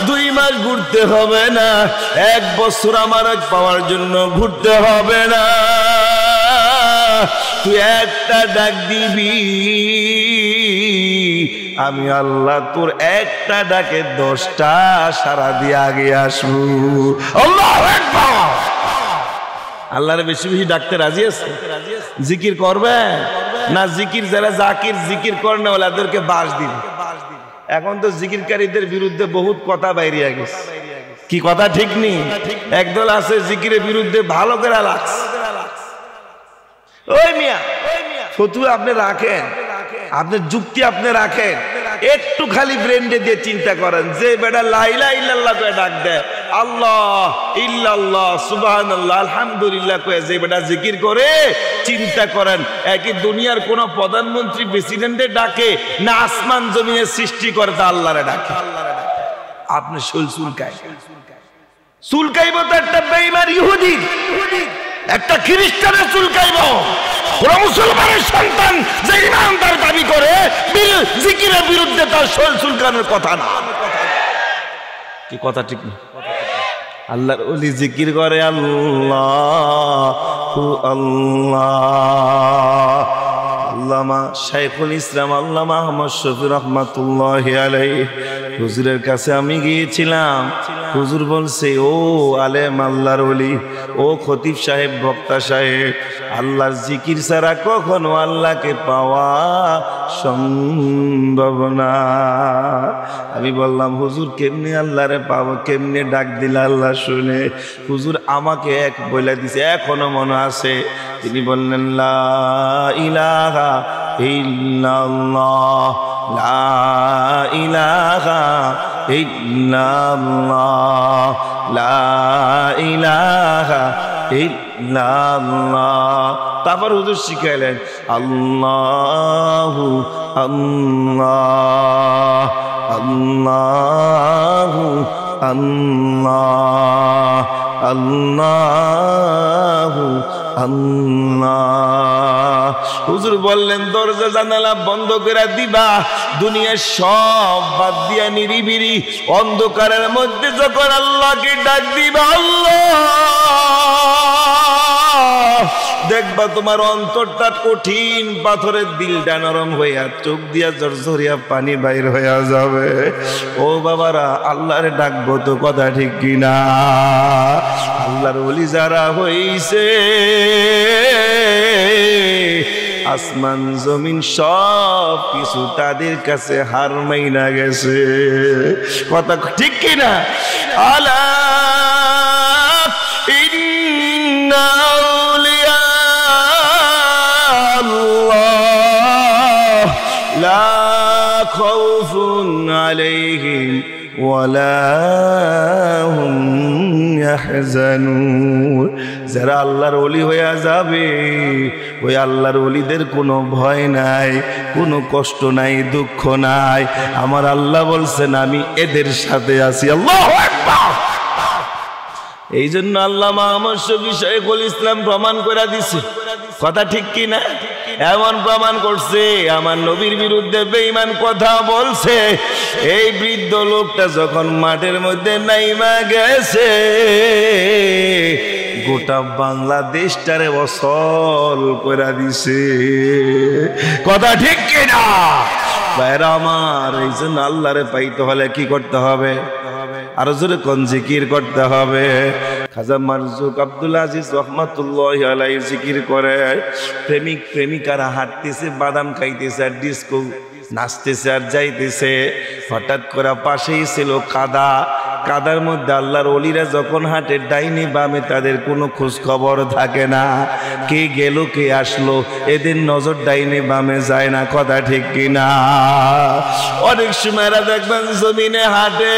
2 মাস ঘুরতে হবে না, 1 বছর আমার পাওয়ার জন্য ঘুরতে হবে না, তুই একটা ডাক দিবি, আমি আল্লাহ তোর একটা ডাকে 10টা সারা দিয়ে আগে আসবো। আল্লাহু আকবার। আল্লাহর বেশি বেশি ডাকতে রাজি আছে? জিকির করবে না? জিকির যারা জাকির জিকির করে না, ওদেরকে বাস দিবে। এখন তো জিকিরকারীদের বিরুদ্ধে বহুত কথা বাইরিয়া গেছে, কি কথা ঠিক নেই? একদল আছে জিকিরের বিরুদ্ধে, ভালো করে লাগছে। ওই মিয়া, ফতুয়া আপনি রাখেন, আপনার যুক্তি আপনি রাখেন, একটু খালি ব্রেন্ডে দিয়ে চিন্তা করেন যে বেটা লা ইলাহা ইল্লাল্লাহ কয়ে ডাক দেয়, আল্লাহ ইল্লাল্লাহ সুবহানাল্লাহ আলহামদুলিল্লাহ কয়ে যে বেটা জিকির করে, চিন্তা করেন একই দুনিয়ার কোন প্রধানমন্ত্রী প্রেসিডেন্টে ডাকে না আসমান জমিনের সৃষ্টি করে তা আল্লাহরে ডাকে? আপনি চুলকাইব তো একটা বেঈমান ইহুদি, একটা খ্রিস্টানের চুলকাইব। কোন মুসলমানের সন্তান যে ইমানদার দাবি করে জিকিরের বিরুদ্ধে তার শরীর চুলকানোর কথা না, কি কথা ঠিক না? আল্লাহর ওলি জিকির করে আল্লাহু আল্লাহ। আল্লামা শাইখুল ইসলাম আল্লামা আহমদ শফি রহমাতুল্লাহি আলাইহি হুজুরের কাছে আমি গিয়েছিলাম। হুজুর বলছে, ও আলেম আল্লাহর ওলি, ও খতিব সাহেব, বক্তা সাহেব, আল্লাহর জিকির ছাড়া কখনো আল্লাহকে পাওয়া সম্ভব না। আমি বললাম, হুজুর কেমনে আল্লাহরে পাবো, কেমনে ডাক দিলে আল্লাহ শুনে? হুজুর আমাকে এক বলে দিছে, এখনো মনে আছে। তিনি বললেন, লা ইলাহা ইল্লাল্লাহ, লা ইলাহা ইল্লাল্লাহ, লা ইলাহা ইল্লাল্লাহ। তারপর হুজুর শিখাইলেন, আল্লাহু আল্লাহ, আল্লাহু আল্লাহ, আল্লাহু আল্লাহ। হুজুর বললেন, দরজা জানালা বন্ধ করে দিবা, দুনিয়ার সব বাদ দিয়া নিরিবিরি অন্ধকারের মধ্যে যখন আল্লাহকে ডাক দিবা, আল্লাহ, দেখবা তোমার অন্তরটা কঠিন পাথরের, দিলটা নরম হইয়া, চোখ দিয়া ঝরঝরিয়া পানি বাইর হইয়া যাবে। ও বাবারা, আল্লাহরে ডাকবো তো, কথা ঠিক কিনা? আল্লাহর ওলি যারা হইছে, আসমান জমিন সব কিছু তাদের কাছে হার মাইনা গেছে, কথা ঠিক কিনা? আলা ইন্না আউলিয়া আল্লাহ লা খাউফুন আলাইহিম ওয়ালা হুম ইয়াহজানুন। যারা আল্লাহর ওলি হইয়া যাবে, ওই আল্লাহর ওলিদের কোনো ভয় নাই, কোনো কষ্ট নাই, দুঃখ নাই। আমার আল্লাহ বলছেন, আমি এদের সাথে আছি। আল্লাহু আকবার। এই জন্য আল্লামা আমার শফি শাইখুল ইসলাম প্রমাণ করে দিছে, কথা ঠিক কি না? এমন প্রমাণ করছে আমার নবীর বিরুদ্ধে বেঈমান কথা বলছে। এই বৃদ্ধ লোকটা যখন মাঠের মধ্যে নাইমা গেছে, গোটা বাংলাদেশটারে অসল করে দিছে, কথা ঠিক কি না? ভাইরা আমার, এই জন্য আল্লাহরে পাইতে হলে কি করতে হবে? আরো জোরে কোন জিকির করতে হবে? খাজা মারজুক আব্দুল আজিজ রহমাতুল্লাহি আলাইহি জিকির করে, প্রেমিক প্রেমিকারা হাঁটতেছে, বাদাম খাইতেছে আর ডিস্কো নাচতেছে আর যাইতেছে। হঠাৎ করে পাশেই ছিল কাদা, কাদার মধ্যে আল্লাহর ওলিরা যখন হাঁটে ডাইনি বামে তাদের কোনো খোঁজ খবর থাকে না, কে গেল কে আসলো, এদের নজর ডাইনি বামে যায় না, কথা ঠিক কিনা? অনেক সময় এরা দেখবেন জমিনে হাঁটে,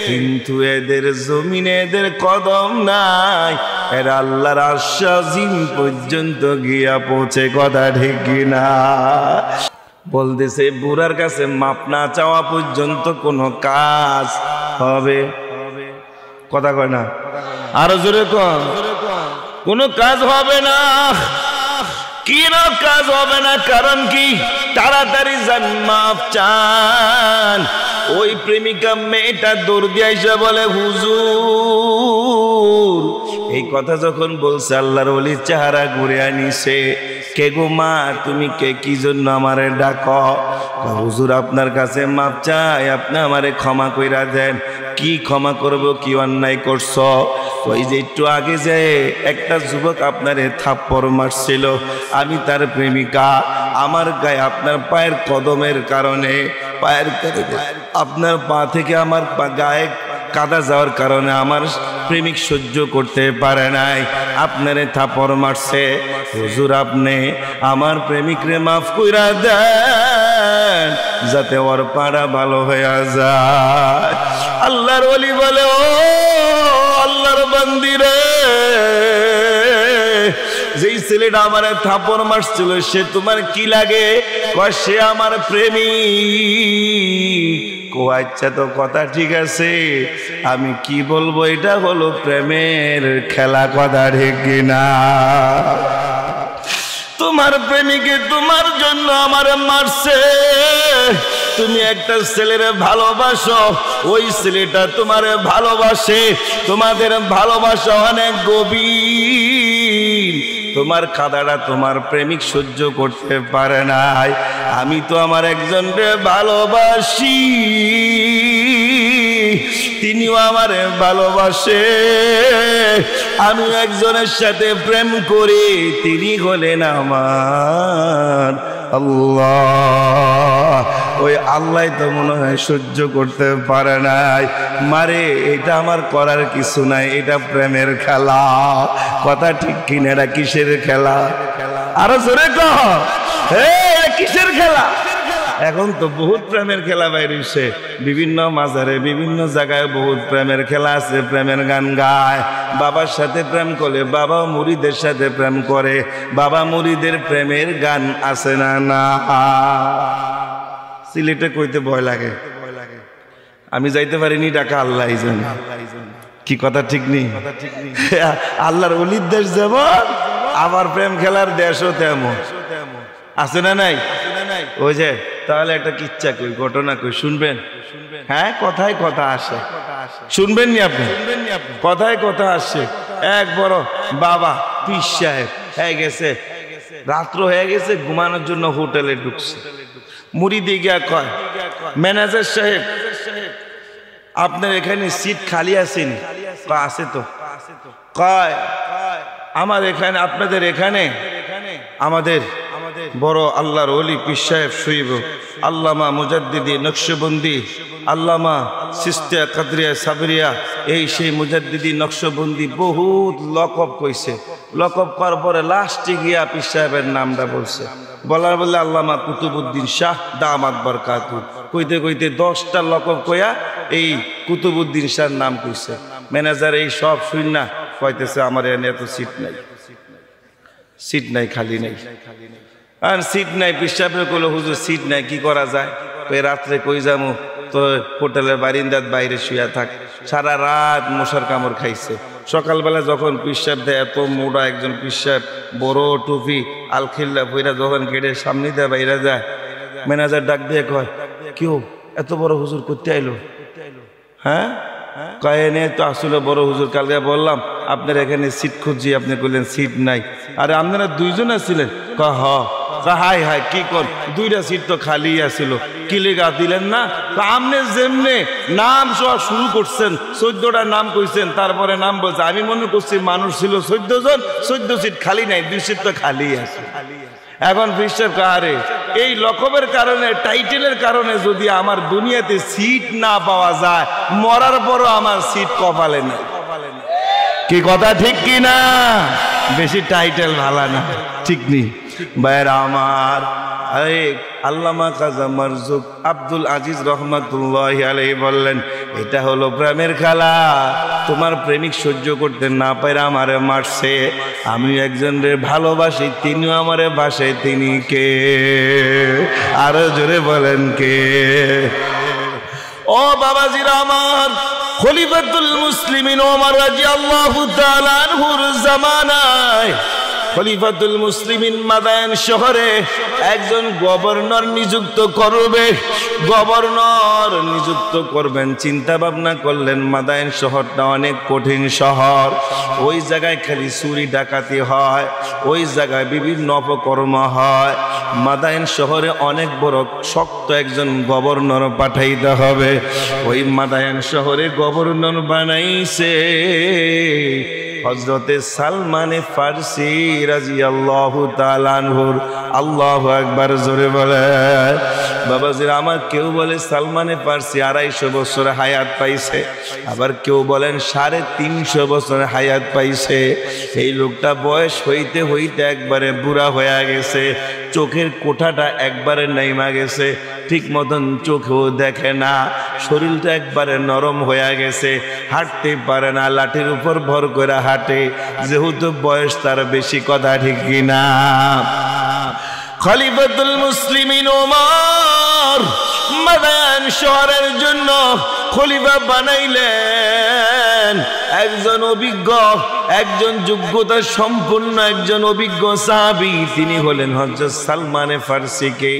কিন্তু এদের জমিনে এদের কদম নাই, এরা আল্লাহর আরশ আজিম পর্যন্ত গিয়া পৌঁছে, কথা ঠিক কিনা? বলতেছে বুড়ার কাছে মাপ না চাওয়া পর্যন্ত কোনো কাজ হবে, কথা কয় না? আরো জোরে কন, কোনো কাজ হবে না। কেন কাজ হবে না? কারণ কি? তাড়াতাড়ি যান মাপ চান। ওই প্রেমিকা মেয়েটা দৌড় দিয়ে এসে বলে, হুজুর, এই কথা যখন বলছে আল্লাহর ওলির চেহারা ঘুরে আনিছে। কে গো মা, তুমি কে, কি জন্য আমারে ডাকো? হুজুর আপনার কাছে মাপ চাই, আপনি আমারে ক্ষমা কইরা দেন। কি ক্ষমা করব, কি অন্যায় করছো? ওই যে একটু আগে যে একটা যুবক আপনারে থাপ্পড় মারছিল, আমি তার প্রেমিকা, আমার গায়ে আপনার পায়ের কদমের কারণে, পায়ের আপনার পা থেকে আমার গায়ে কাদা যাওয়ার কারণে আমার প্রেমিক সহ্য করতে পারে নাই, আপনারে থাপ্পড় মারছে। হুজুর আপনি আমার প্রেমিকরে মাফ কইরা দেন, যাতে ওর পাড়া ভালো হয়ে যায়। আল্লাহর ওলি বলে, ও আল্লাহর বান্দিরে, যেই ছেলেটা আমার থাপ্পড় মারছিল সে তোমার কি লাগে? কয় সে আমার প্রেমিক। কো আচ্ছা, তো কথা ঠিক আছে, আমি কি বলবো, এটা হলো প্রেমের খেলা, কথা ঠিক কিনা? তোমার প্রেমিকে তোমার জন্য আমারে মারছে, তুমি একটা ছেলের ভালোবাসো, ওই ছেলেটা তোমারে ভালোবাসে, তোমাদের ভালোবাসা অনেক গভীর, তোমার কাদাটা তোমার প্রেমিক সহ্য করতে পারে নাই। আমি তো আমার একজনকে ভালোবাসি, তিনিও আমারে ভালোবাসে, আমি একজনের সাথে প্রেম করি, তিনি হলেন আমার আল্লাহ। ওই আল্লাহ তো মনে হয় সহ্য করতে পারে নাই, মারে এটা আমার করার কিছু নাই, এটা প্রেমের খেলা, কথা ঠিক কিনা? এটা কিসের খেলা? আরো জোরে কহ, কিসের খেলা? এখন তো বহুত প্রেমের খেলা বাইরেছে, বিভিন্ন মাজারে বিভিন্ন জায়গায় বহুত প্রেমের খেলা আছে, প্রেমের গান গায়। বাবার সাথে প্রেম করে, বাবা মুরিদের সাথে প্রেম করে, বাবা মুরিদের প্রেমের গান আছে না? না, সিলেটে কইতে ভয় লাগে, আমি যাইতে পারিনি, ঢাকা আল্লাহ জানে। কি কথা ঠিক নেই? আল্লাহর ওলির দেশ যেমন, আবার প্রেম খেলার দেশও তেমন, আছে না নাই? ওই যে তাহলে একটা কিচ্ছা কই, ঘটনা কই, শুনবেন? হ্যাঁ, কথায় কথা আসে, শুনবেন নি আপনি? কথায় কথা আসে। এক বড় বাবা পীর সাহেব হয়ে গেছে, রাত্র হয়ে গেছে, ঘুমানোর জন্য হোটেলে ঢুকছে। মুরিদি গিয়া কয়, ম্যানেজার সাহেব আপনার এখানে সিট খালি আছেন? আছে তো। কয় আমার এখানে, আপনাদের এখানে আমাদের বড় আল্লাহর ওলি পীর সাহেব শহীদ আল্লামা মুজাদ্দিদি নকশবন্দি, আল্লামা সিস্তিয়া কাদরিয়া সাবরিয়া, এই সেই মুজাদ্দিদি নকশবন্দি বহুত লকব কইছে। লকব করার পরে লাস্টে গিয়া পীর সাহেবের নামটা বলছে, বলার বলে আল্লামা কুতুবউদ্দিন শাহ দামাত বরকাতুহু, কইতে কইতে 10টা লকব কইয়া এই কুতুবউদ্দিন শাহর নাম কইছে। ম্যানেজার এই সব শুন না কইতেছে, আমার এনে এত সিট নাই, সিট নাই, খালি নাই, আর সিট নাই। পীর সাহেবের কইলো, হুজুর সিট নাই, কি করা যায়? রাত্রে কই যাবো? তো হোটেলের বারিন্দার বাইরে শুয়ে থাক, সারা রাত মশার কামড় খাইছে। সকালবেলা যখন পিসাব দেয়, এত মোটা একজন পিসাব, বড় টুপি আলখিল্লা পইরা যখন গেটের সামনে দিয়ে বাইরে যায়, ম্যানেজার ডাক দিয়ে কয়, কেউ এত বড় হুজুর করতে আইলো? হ্যাঁ কয়ে নে তো আসলে বড় হুজুর, কালকে বললাম আপনার এখানে সিট খুঁজছি, আপনি বললেন সিট নাই। আরে আপনারা দুইজন ছিলেন? হাই হাই কি কর, দুইটা সিট তো খালি আছিল, কি লেগা দিলেন না? আপনি যেমনে নাম সব শুরু করছেন, 14টা নাম কইছেন, তারপরে নাম বলছে, আমি মনে করছি মানুষ ছিল 14 জন, 14 সিট খালি নাই, 2 সিট তো খালি আছে। এখন বিশ্বাস কারে এই লকবের কারণে, টাইটেলের কারণে যদি আমার দুনিয়াতে সিট না পাওয়া যায়, মরার পরও আমার সিট কপালে নেই। কি কথা ঠিক কি না? বেশি টাইটেল ভালো না, ঠিক নেই ভাইরা আমার। আল্লামা কাজী মারজুক আব্দুল আজিজ রহমাতুল্লাহি আলাইহি বললেন, এটা হলো প্রেমের খেলা। তোমার প্রেমিক সহ্য করতে না পারে আমারে মারছে, আমি একজনের ভালোবাসি, তিনিও আমারে বাসে, তিনি কে? আরো জোরে বলেন কে? ও বাবাজিরা আমার, খলিফাতুল মুসলিমিন ওমর রাদিয়াল্লাহু তাআলা আনহুর জামানায় খলিফাতুল মুসলিমিন মাদায়েন শহরে একজন গভর্নর নিযুক্ত করবে। গভর্নর নিযুক্ত করবেন, চিন্তা ভাবনা করলেন মাদায়েন শহরটা অনেক কঠিন শহর, ওই জায়গায় খালি চুরি ডাকাতি হয়, ওই জায়গায় বিভিন্ন অপকর্ম হয়। মাদায়েন শহরে অনেক বড় শক্ত একজন গভর্নর পাঠাইতে হবে। ওই মাদায়েন শহরে গভর্নর বানাইছে হযরতে সালমান ফারসি রাদিয়াল্লাহু তাআলা আনহুর। আল্লাহু আকবার, জোরে বলে বাবাজিরা আমার। কেউ বলে সালমান ফারসি 250 বছর হায়াত পাইছে, আবার কেউ বলেন 350 বছর হায়াত পাইছে। এই লোকটা বয়স হইতে হইতে একবারে বুড়া হয়ে গেছে, চোখের কোঠাটা একবারে নাইমা গেছে, ঠিক মতন চোখেও দেখে না, শরীরটা একবারে নরম হয়ে গেছে, হাঁটতে পারে না, লাঠির উপর ভর করে হাঁটে, যেহেতু বয়স তার বেশি। কথা ঠিক কিনা? খলিফাতুল মুসলিমিন ওমর মাদায়েন শহরের জন্য খলিফা বানাইলেন একজন অভিজ্ঞ, একজন যোগ্যতা সম্পন্ন, একজন অভিজ্ঞ সাহাবী। তিনি হলেন হযরত সালমান ফারসিকে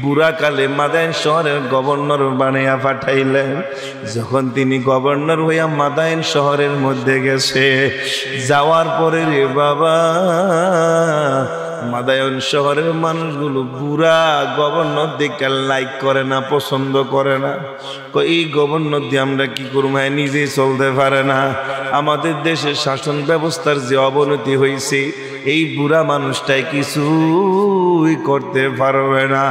বুড়াকালে মাদায়েন শহরের গভর্নর বানাইয়া পাঠাইলেন। যখন তিনি গভর্নর হইয়া মাদায়েন শহরের মধ্যে গেছে, যাওয়ার পরে রে বাবা, মাদায়েন শহরের মানুষগুলো বুড়া গভর্নর দেখে লাইক করে না, পছন্দ করে না। এই গভর্নর দিয়ে আমরা কি করবো, নিজেই চলতে পারে না। আমাদের দেশের শাসন ব্যবস্থার যে অবনতি হয়েছে, এই বুড়া মানুষটাই কিছুই করতে পারবে না।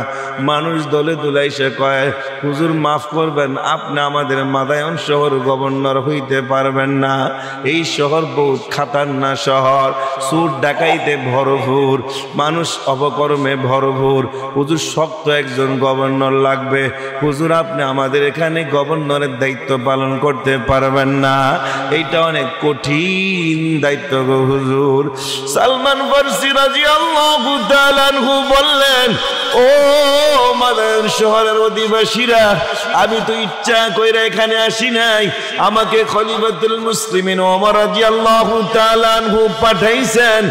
মানুষ দলে দুলাইসে কয়, হুজুর মাফ করবেন, আপনি আমাদের মাদায়েন শহর গভর্নর হইতে পারবেন না। এই শহর বহুত খাতারনাক শহর, চোর ডাকাইতে ভরপুর, মানুষ অপকর্মে ভরপুর। হুজুর শক্ত একজন গভর্নর লাগবে, হুজুর আপনি আমাদের এখানে গভর্নরের দায়িত্ব পালন করতে পারবেন না, এইটা অনেক কঠিন দায়িত্ব গো হুজুর। সালমান ফারসি রাদিয়াল্লাহু তাআলা আনহু বললেন, ও মাদায়েন শহরের অধিবাসীরা, আমি তো ইচ্ছা কইরা এখানে আসি নাই, আমাকে খলিফাতুল মুসলিমিন ওমর রাদিয়াল্লাহু তাআলা আনহু পাঠাইছেন।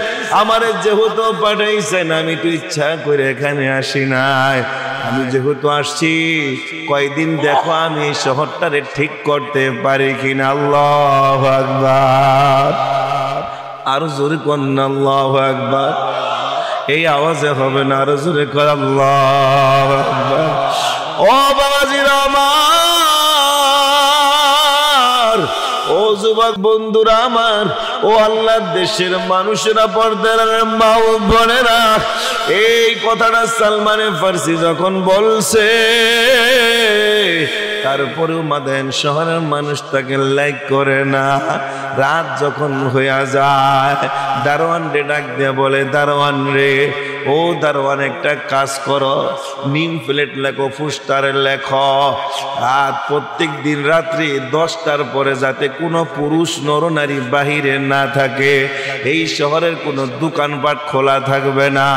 আমারে যেহেতু পাঠাইছেন, আমি তো ইচ্ছা করে এখানে আসি নাই। আমি যেহেতু আসছি, কয়দিন দেখো আমি এই শহরটারে ঠিক করতে পারি কিনা। আল্লাহু আকবার, আরো জোরে কন্যা আল্লাহু আকবার। এই আওয়াজে হবে না, আরো জোরে কর আল্লাহু আকবার। ও বাবাজিরা আমার, ও যুবক বন্ধুরা আমার, ও আল্লাহর দেশের মানুষেরা, পর্দার মা ও বোনেরা, এই কথাটা সালমান ফারসি যখন বলছে, তারপরেও মাদায়েন শহরের মানুষ তাকে লাইক করে না। রাত যখন হইয়া যায়, দারোয়ান রে ডাক দিয়ে বলে, দারোয়ান রে, ও দারোয়ান একটা কাজ করো, নিম প্লেট লেখো, পোস্টারে লেখো, আর প্রত্যেক দিন রাত্রি 10টার পরে যাতে কোনো পুরুষ নরনারী বাহিরে না থাকে, এই শহরের কোনো দোকানপাট খোলা থাকবে না,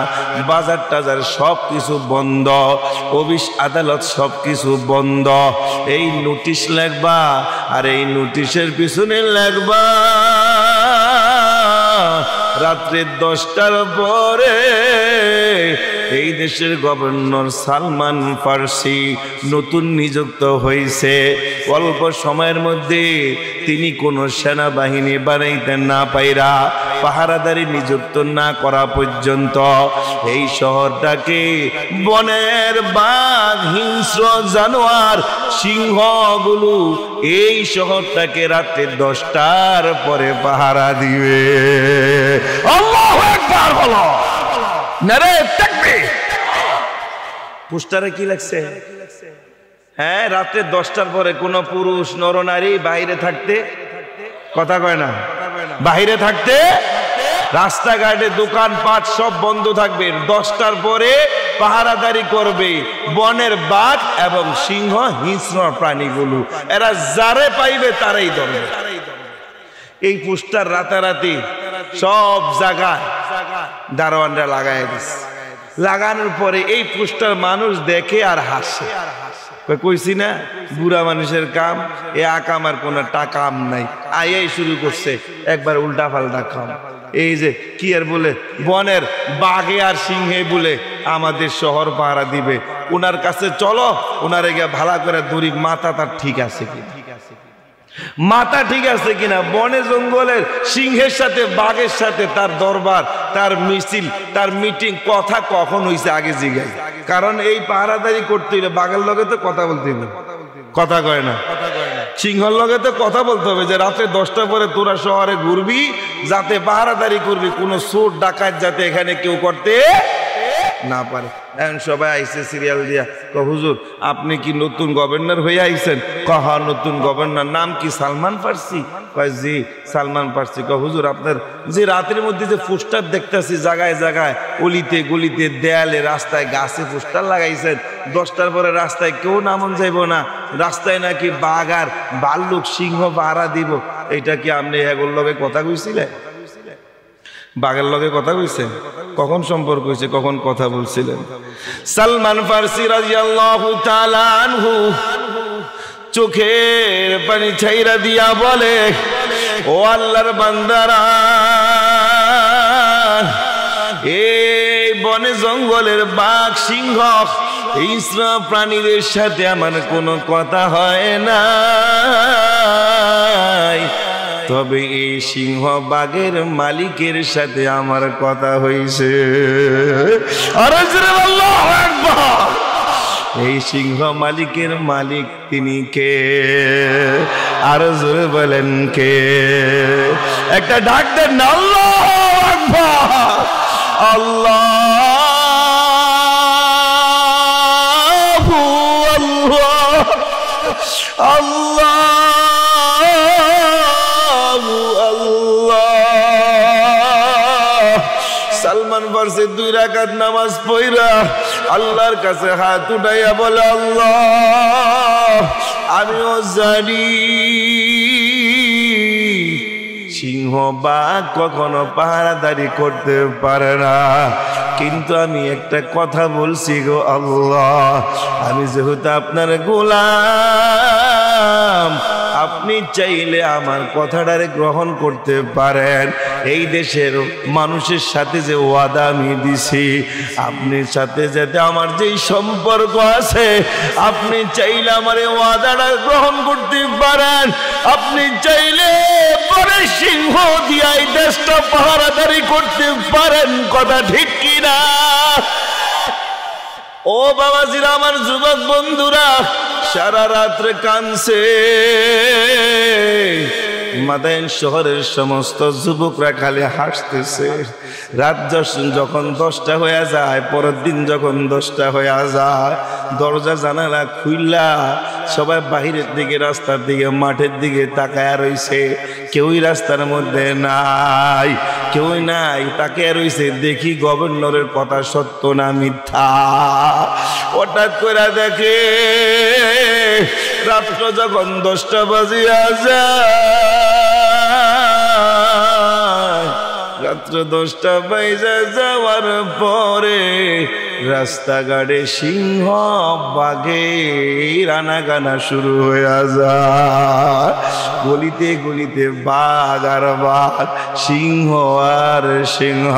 বাজার টাজার সব কিছু বন্ধ, অফিস আদালত সব কিছু বন্ধ। এই নোটিশ লেখবা, আর এই নোটিশের পিছনে লেখবা রাত্রে 10টার পরে এই দেশের গভর্নর সালমান ফার্সি নতুন নিযুক্ত হয়েছে। অল্প সময়ের মধ্যে তিনি কোনো সেনাবাহিনী বানাইতে না পাইরা, পাহারাদারি নিযুক্ত না করা পর্যন্ত এই শহরটাকে বনের বাঘ, হিংস্র জানোয়ার, সিংহগুলো এই শহরটাকে রাতে 10টার পরে পাহারা দিবে। আল্লাহু আকবার বলো, নারে তাকবীর। পোস্টারে কি লেখছে? হ্যাঁ, রাতে 10টার পরে কোনো পুরুষ নরনারী বাইরে থাকতে, কথা কয় না, বাইরে থাকতে, রাস্তাঘাটে দোকানপাট সব বন্ধ থাকবে, 10টার পরে পাহারাদারি করবে বনের বাঘ এবং সিংহ, হিংস্র প্রাণীগুলো, এরা যারে পাইবে তারাই ধরবে। এই পোস্টার রাতারাতি সব জায়গায় দারোয়ানরা লাগাই দিচ্ছে। লাগানোর পরে এই পোস্টার মানুষ দেখে আর হাসে, কইছি না বুড়া মানুষের কাম, এ আকাম আর কোনো টাকাম নাই, আয়াই শুরু করছে একবার উল্টা পাল্টা কাম। এই যে কি আর বলে বনের বাঘে আর সিংহে বলে আমাদের শহর পাহারা দিবে, ওনার কাছে চলো, ওনারে গিয়ে ভালো করে ধরি মাথা তার ঠিক আছে কি, মাথা ঠিক আছে কিনা। বনে জঙ্গলের সিংহের সাথে বাঘের সাথে তার দরবার, তার মিছিল, তার মিটিং, কথা কখন হইছে আগে জিগাই। কারণ এই পাহারাদারি করতে হইলে বাঘের লগে তো কথা বলতে হবে, কথা কয় না, সিংহর লগে তো কথা বলতে হবে যে রাতে 10টার পরে তোরা শহরে ঘুরবি, যাতে পাহারাদারি করবি, কোনো চোর ডাকাত যাতে এখানে কেউ করতে না পারে। এখন সবাই আইসে সিরিয়াল দিয়া, হুজুর আপনি কি নতুন গভর্নর হয়ে আইছেন? কহা নতুন গভর্নর, নাম কি সালমান ফার্সি? কয় জি সালমান ফার্সি। হুজুর আপনার যে রাতের মধ্যে যে পোস্টার দেখতেছি জায়গায় জায়গায়, অলিতে গলিতে, দেয়ালে, রাস্তায়, গাছে পোস্টার লাগাইছেন, 10টার পরে রাস্তায় কেউ নামন যাইব না, রাস্তায় নাকি বাঘ আর ভাল্লুক, সিংহ পাহারা দিব, এইটা কি আপনি এগুলোর লগে কথা কইছিলেন? বাঘের লগে কথা কইছেন? কখন সম্পর্ক হয়েছে, কখন কথা বলছিলেন? সালমান ফার্সি রাদিয়াল্লাহু তাআলা আনহু চোখের পানি ছাইরা দিয়া বলে, ও আল্লাহর বান্দারা, এই বনে জঙ্গলের বাঘ, সিংহ, হিংস্র প্রাণীদের সাথে আমার কোনো কথা হয় না, তবে এই সিংহ বাঘের মালিকের সাথে আমার কথা হয়েছে। আল্লাহু আকবার। এই সিংহ মালিকের মালিক তিনি কে? আর জোরে বলেন কে? একটা ডাক দেন না, আল্লাহু আকবার। আল্লাহু আল্লাহ, আল্লাহ সালমান ফার্সি 2 রাকাত নামাজ পড়া আল্লাহর কাছে হাত উঠাইয়া বলে, আল্লাহ আমিও জানি সিংহ বাঘ কখনো পাহারাদারি করতে পারে না, কিন্তু আমি একটা কথা বলছি গো আল্লাহ, আমি যেহেতু আপনার গোলাম, আপনি চাইলে আমার কথাটারে গ্রহণ করতে পারেন। এই দেশের মানুষের সাথে যে ওয়াদা আমি দিছি, আপনার সাথে যাতে আমার যেই সম্পর্ক আছে, আপনি চাইলে আমার এই ওয়াদাটা গ্রহণ করতে পারেন। আপনি চাইলে পরে সিংহ দিয়া এই দেশটা পাহারাদারি করতে পারেন, কথা ঠিক কিনা? ও বাবাজিরা, আমার যুবক বন্ধুরা, সারা রাত্রে কানছে, মাদায়েন শহরের সমস্ত যুবকরা খালি হাসতেছে। রাত যখন 10টা হয়ে যায়, পরের দিন যখন 10টা হয়ে যায়, দরজা জানালা খুইলা সবাই বাহিরের দিকে, রাস্তার দিকে, মাঠের দিকে তাকায় রইছে। কেউই রাস্তার মধ্যে নাই, কেউই নাই, তাকায় রইছে। দেখি গভর্নরের কথা সত্য না মিথ্যা। হঠাৎ করে দেখে রাত্র যখন 10টা বাজিয়া যায়, রাত্র 10টা বাজে যাওয়ার পরে রাস্তাঘাটে সিংহ বাঘে রানাগানা শুরু হয়ে যায়। গলিতে গলিতে বাঘ আর বাঘ, সিংহ আর সিংহ,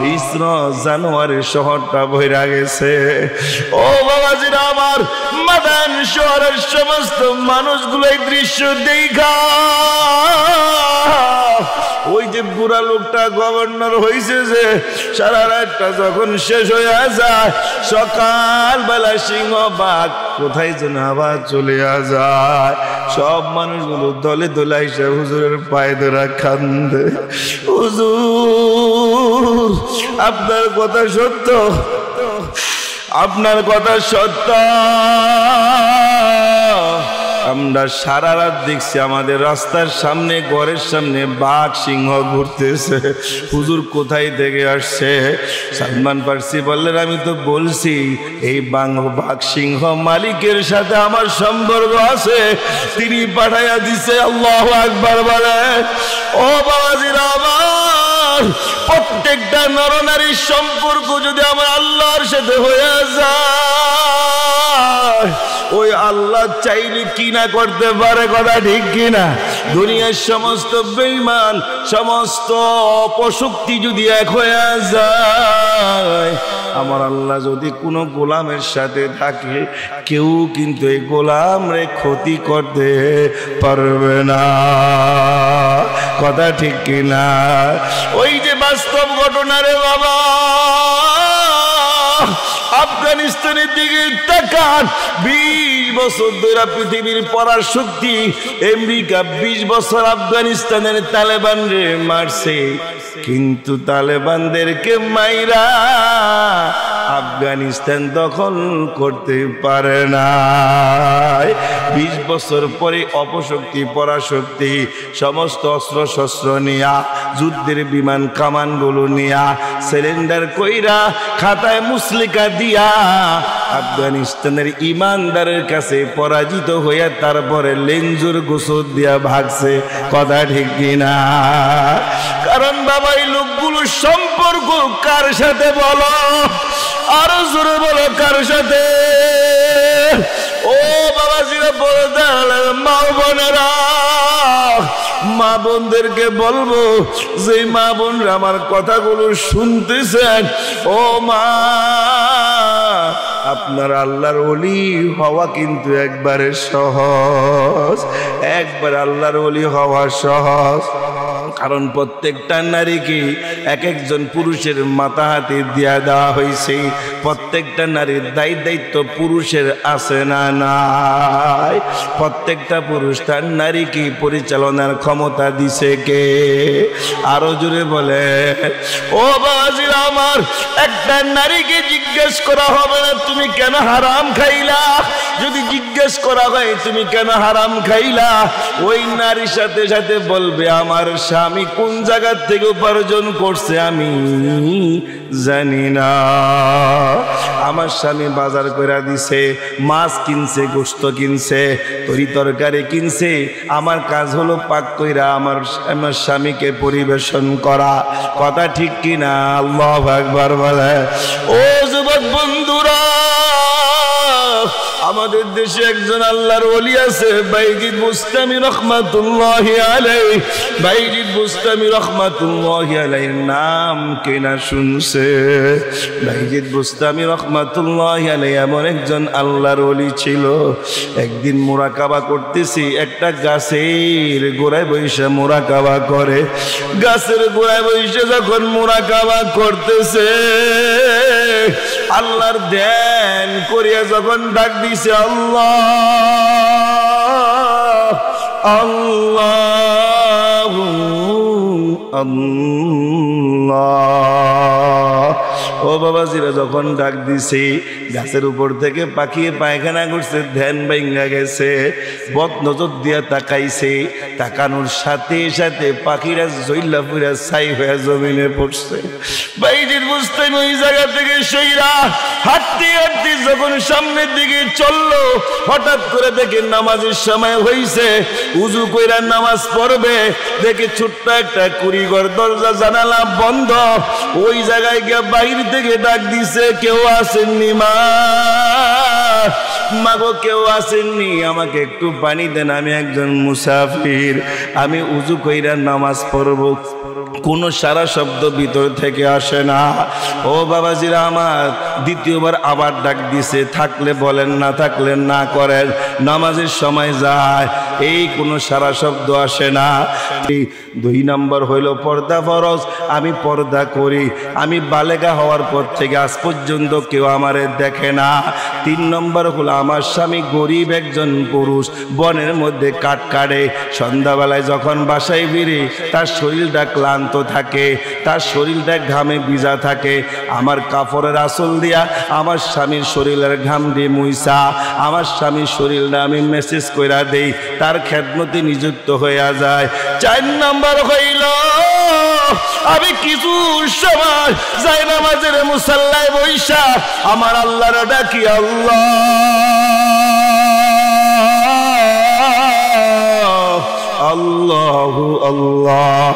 হিংস্র জানোয়ারের শহরটা ভইরা গেছে। ও বাবাজিরা আমার, মাদায়েন শহরের সমস্ত মানুষগুলো এই দৃশ্য দেখা, ওই যে বুড়া লোকটা গভর্নর হয়েছে যে, সারা রাতটা যখন শেষ হয়ে যায়, সকালবেলা সিংহ বাঘ কোথায় যেন আবার চলে যায়। সব মানুষগুলো দলে দলে এসে হুজুরের পায়ে ধরা কান্দে, হুজুর আপনার কথা সত্য, আপনার কথা সত্য। আমরা সারা রাত দেখছি আমাদের রাস্তার সামনে, ঘরের সামনে বাঘ সিংহ ঘুরতেছে। হুজুর কোথায় থেকে আসছে? সালমান ফার্সি বললেন, আমি তো বলছি এই বাঘ সিংহ মালিকের সাথে আমার সম্পর্ক আছে, তিনি পাঠাইয়া দিছে। আল্লাহু আকবার বলে। ও বাবাজিরা আমার, প্রত্যেকটা নরনারীর সম্পর্ক যদি আমার আল্লাহর সাথে হয়ে যায়, ওই আল্লাহ চাইলে কি না করতে পারে, কথা ঠিক কিনা? দুনিয়ার সমস্ত বেঈমান, সমস্ত অপশক্তি যদি এক হয়ে যায়, আমার আল্লাহ যদি কোনো গোলামের সাথে থাকে, কেউ কিন্তু এই গোলামরে ক্ষতি করতে পারবে না, কথা ঠিক কিনা? ওই যে বাস্তব ঘটনা রে বাবা, আফগানিস্তানের দিকে তাকান। 20 বছর ধরে পৃথিবীর পরাশক্তি আমেরিকা 20 বছর আফগানিস্তানের তালেবানরে মারছে, কিন্তু তালেবানদেরকে মাইরা আফগানিস্তান দখল করতে পারে না। 20 বছর পরে অপশক্তি পরাশক্তি সমস্ত অস্ত্র শস্ত্র নিয়া, যুদ্ধের বিমান কামানগুলো নিয়া, সিলিন্ডার কইরা, খাতায় মুসলিকা দিয়া আফগানিস্তানের ইমানদারের কাছে পরাজিত হইয়া তারপরে লেঞ্জুর গোসর দিয়া ভাগছে, কথা ঠিক কিনা? কারণ বাবা এই লোকগুলো সম্পর্ক কার সাথে বলো, আরো জোরে বলো কার সাথে? ও বাবাজিরা, বলে দাঁড়ালেন মা বোনেরা, মা বোনদেরকে বলবো, যে মা বোনরা আমার কথাগুলো শুনতেছেন, ও মা, আপনার আল্লাহর ওলি হওয়া কিন্তু একবারে সহজ, একবার আল্লাহর ওলি হওয়া সহজ। কারণ প্রত্যেকটা নারীকে এক একজন পুরুষের মাথা হাতে দিয়া দেওয়া হয়েছে। প্রত্যেকটা নারীর দায়িত্ব পুরুষের আছে না নাই? প্রত্যেকটা পুরুষ তার নারীকে পরিচালনার ক্ষমতা দিছে কে? আরো জোরে বলে। ও বাবাজিরা আমার, একটা নারীকে জিজ্ঞেস করা হবে না তুমি কেন হারাম খাইলা? যদি জিজ্ঞেস করা হয় তুমি কেন হারাম খাইলা, ওই নারীর সাথে সাথে বলবে আমার স্বামী কোন জায়গা থেকে উপার্জন করছে আমি জানি না, আমার স্বামী বাজার করে দিছে, মাছ কিনছে, গোশত কিনছে, তরি তরকারি কিনছে, আমার কাজ হলো পাক কইরা আমার স্বামীকে পরিবেশন করা, কথা ঠিক কিনা? আল্লাহু আকবার বলে। ও যুবক বন্ধুরা, আমাদের দেশে একজন আল্লাহর ওলি আছে, বাইজিদ বুস্তামি রহমাতুল্লাহি আলাইহি। বাইজিদ বুস্তামি রহমাতুল্লাহি আলাইহির নাম কেনা শুনছে? বাইজিদ বুস্তামি রহমাতুল্লাহি আলাইহি এমন একজন আল্লাহর ওলি ছিল। একদিন মুরাকাবা করতেছি, একটা গাছের গোড়ায় বসে মুরাকাবা করে। গাছের গোড়ায় বসে যখন মুরাকাবা করতেছে, আল্লাহর ধ্যান করিয়া যখন ডাক দিছে আল্লাহ, আল্লাহু আল্লাহ। ও বাবাজিরা, যখন ডাক দিছি গাছের উপর থেকে পাখি পায়খানা করছে, ধ্যান ভাঙ্গা গেছে, বদ নজর দিয়া তাকাইছে, তাকানোর সাথে সাথে পাখিরা জইলা পুরা ছাই হয়ে জমিনে পড়ছে। বাইজির বুঝতে ওই জায়গা থেকে সেইরা হাঁটতে হাঁটতে যখন সামনের দিকে চললো, হঠাৎ করে দেখে নামাজের সময় হইছে, উজু কইরা নামাজ পড়বে, দেখে ছোট্ট একটা কুড়িঘর দরজা জানালা বন্ধ। ওই জায়গায় গিয়ে বাইর থেকে ডাক দিছে, কেউ আসেননি মা, মাগো কেউ আসেননি, আমাকে একটু পানি দেন, আমি একজন মুসাফির, আমি উজু কইরা নামাজ পড়বো। কোনো সারা শব্দ ভিতর থেকে আসে না। ও বাবাজিরা আমার, দ্বিতীয়বার আবার ডাক দিছে, থাকলে বলেন, না থাকলে না করেন, নামাজের সময় যায়, এই কোনো সারা শব্দ আসে না। 2 নম্বর হইল পর্দা ফরজ, আমি পর্দা করি, আমি বালেগা হওয়ার পর থেকে আজ পর্যন্ত কেউ আমারে দেখে না। 3 নম্বর হলো আমার স্বামী গরিব একজন পুরুষ, বনের মধ্যে কাঠ কাটে, সন্ধ্যাবেলায় যখন বাসায় ফিরে তার শরীরটা ক্লান্ত থাকে, তার শরীরটা ঘামে ভিজা থাকে, আমার কাপড়ের আঁচল দিয়া আমার স্বামীর শরীরের ঘাম দিয়ে মুইসা আমার স্বামীর শরীরটা আমি মেসেজ কইরা দেই, তার খেদমতে নিযুক্ত হইয়া যায়। 4 নম্বর হইল আমি কিছু সময় যাই নামাজের মুসাল্লায় বইসা আমার আল্লাহর ডাকি, আল্লাহ আল্লাহু আল্লাহ,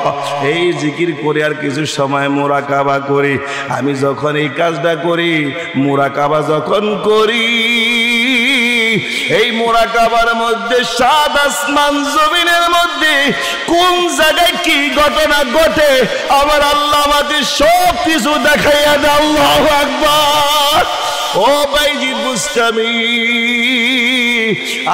এই জিকির করে আর কিছু সময় মুরাকাবা করি। আমি যখন এই কাজটা করি, মুরাকাবা যখন করি, এই মুরাকাবার মধ্যে 7 আসমান জমিনের মধ্যে কোন জায়গায় কি ঘটনা ঘটে আমার আল্লাহ আমাদের সব কিছু দেখাইয়া দেয়। আল্লাহু আকবার। ও ভাইজি বুঝতামি,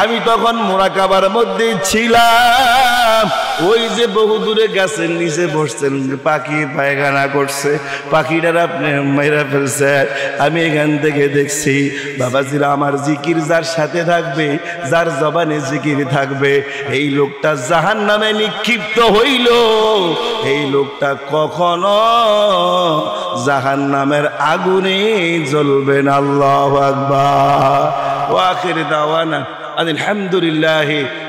আমি তখন মুরাকাবার মধ্যে ছিলাম। ওই যে বহু দূরে গাছের নিচে বসছেন, পাখি পায়খানা করছে, পাখিটার আপনি মেরা ফেলছে, আমি এখান থেকে দেখছি। বাবাজিরা আমার, জিকির যার সাথে থাকবে, যার জবানে জিকির থাকবে, এই লোকটা জাহান্নামে নিক্ষিপ্ত হইল, এই লোকটা কখনো জাহান্নামের আগুনে জ্বলবে না। আল্লাহু আকবার। ওয়া আখির দাওয়ানা আলহামদুলিল্লাহ।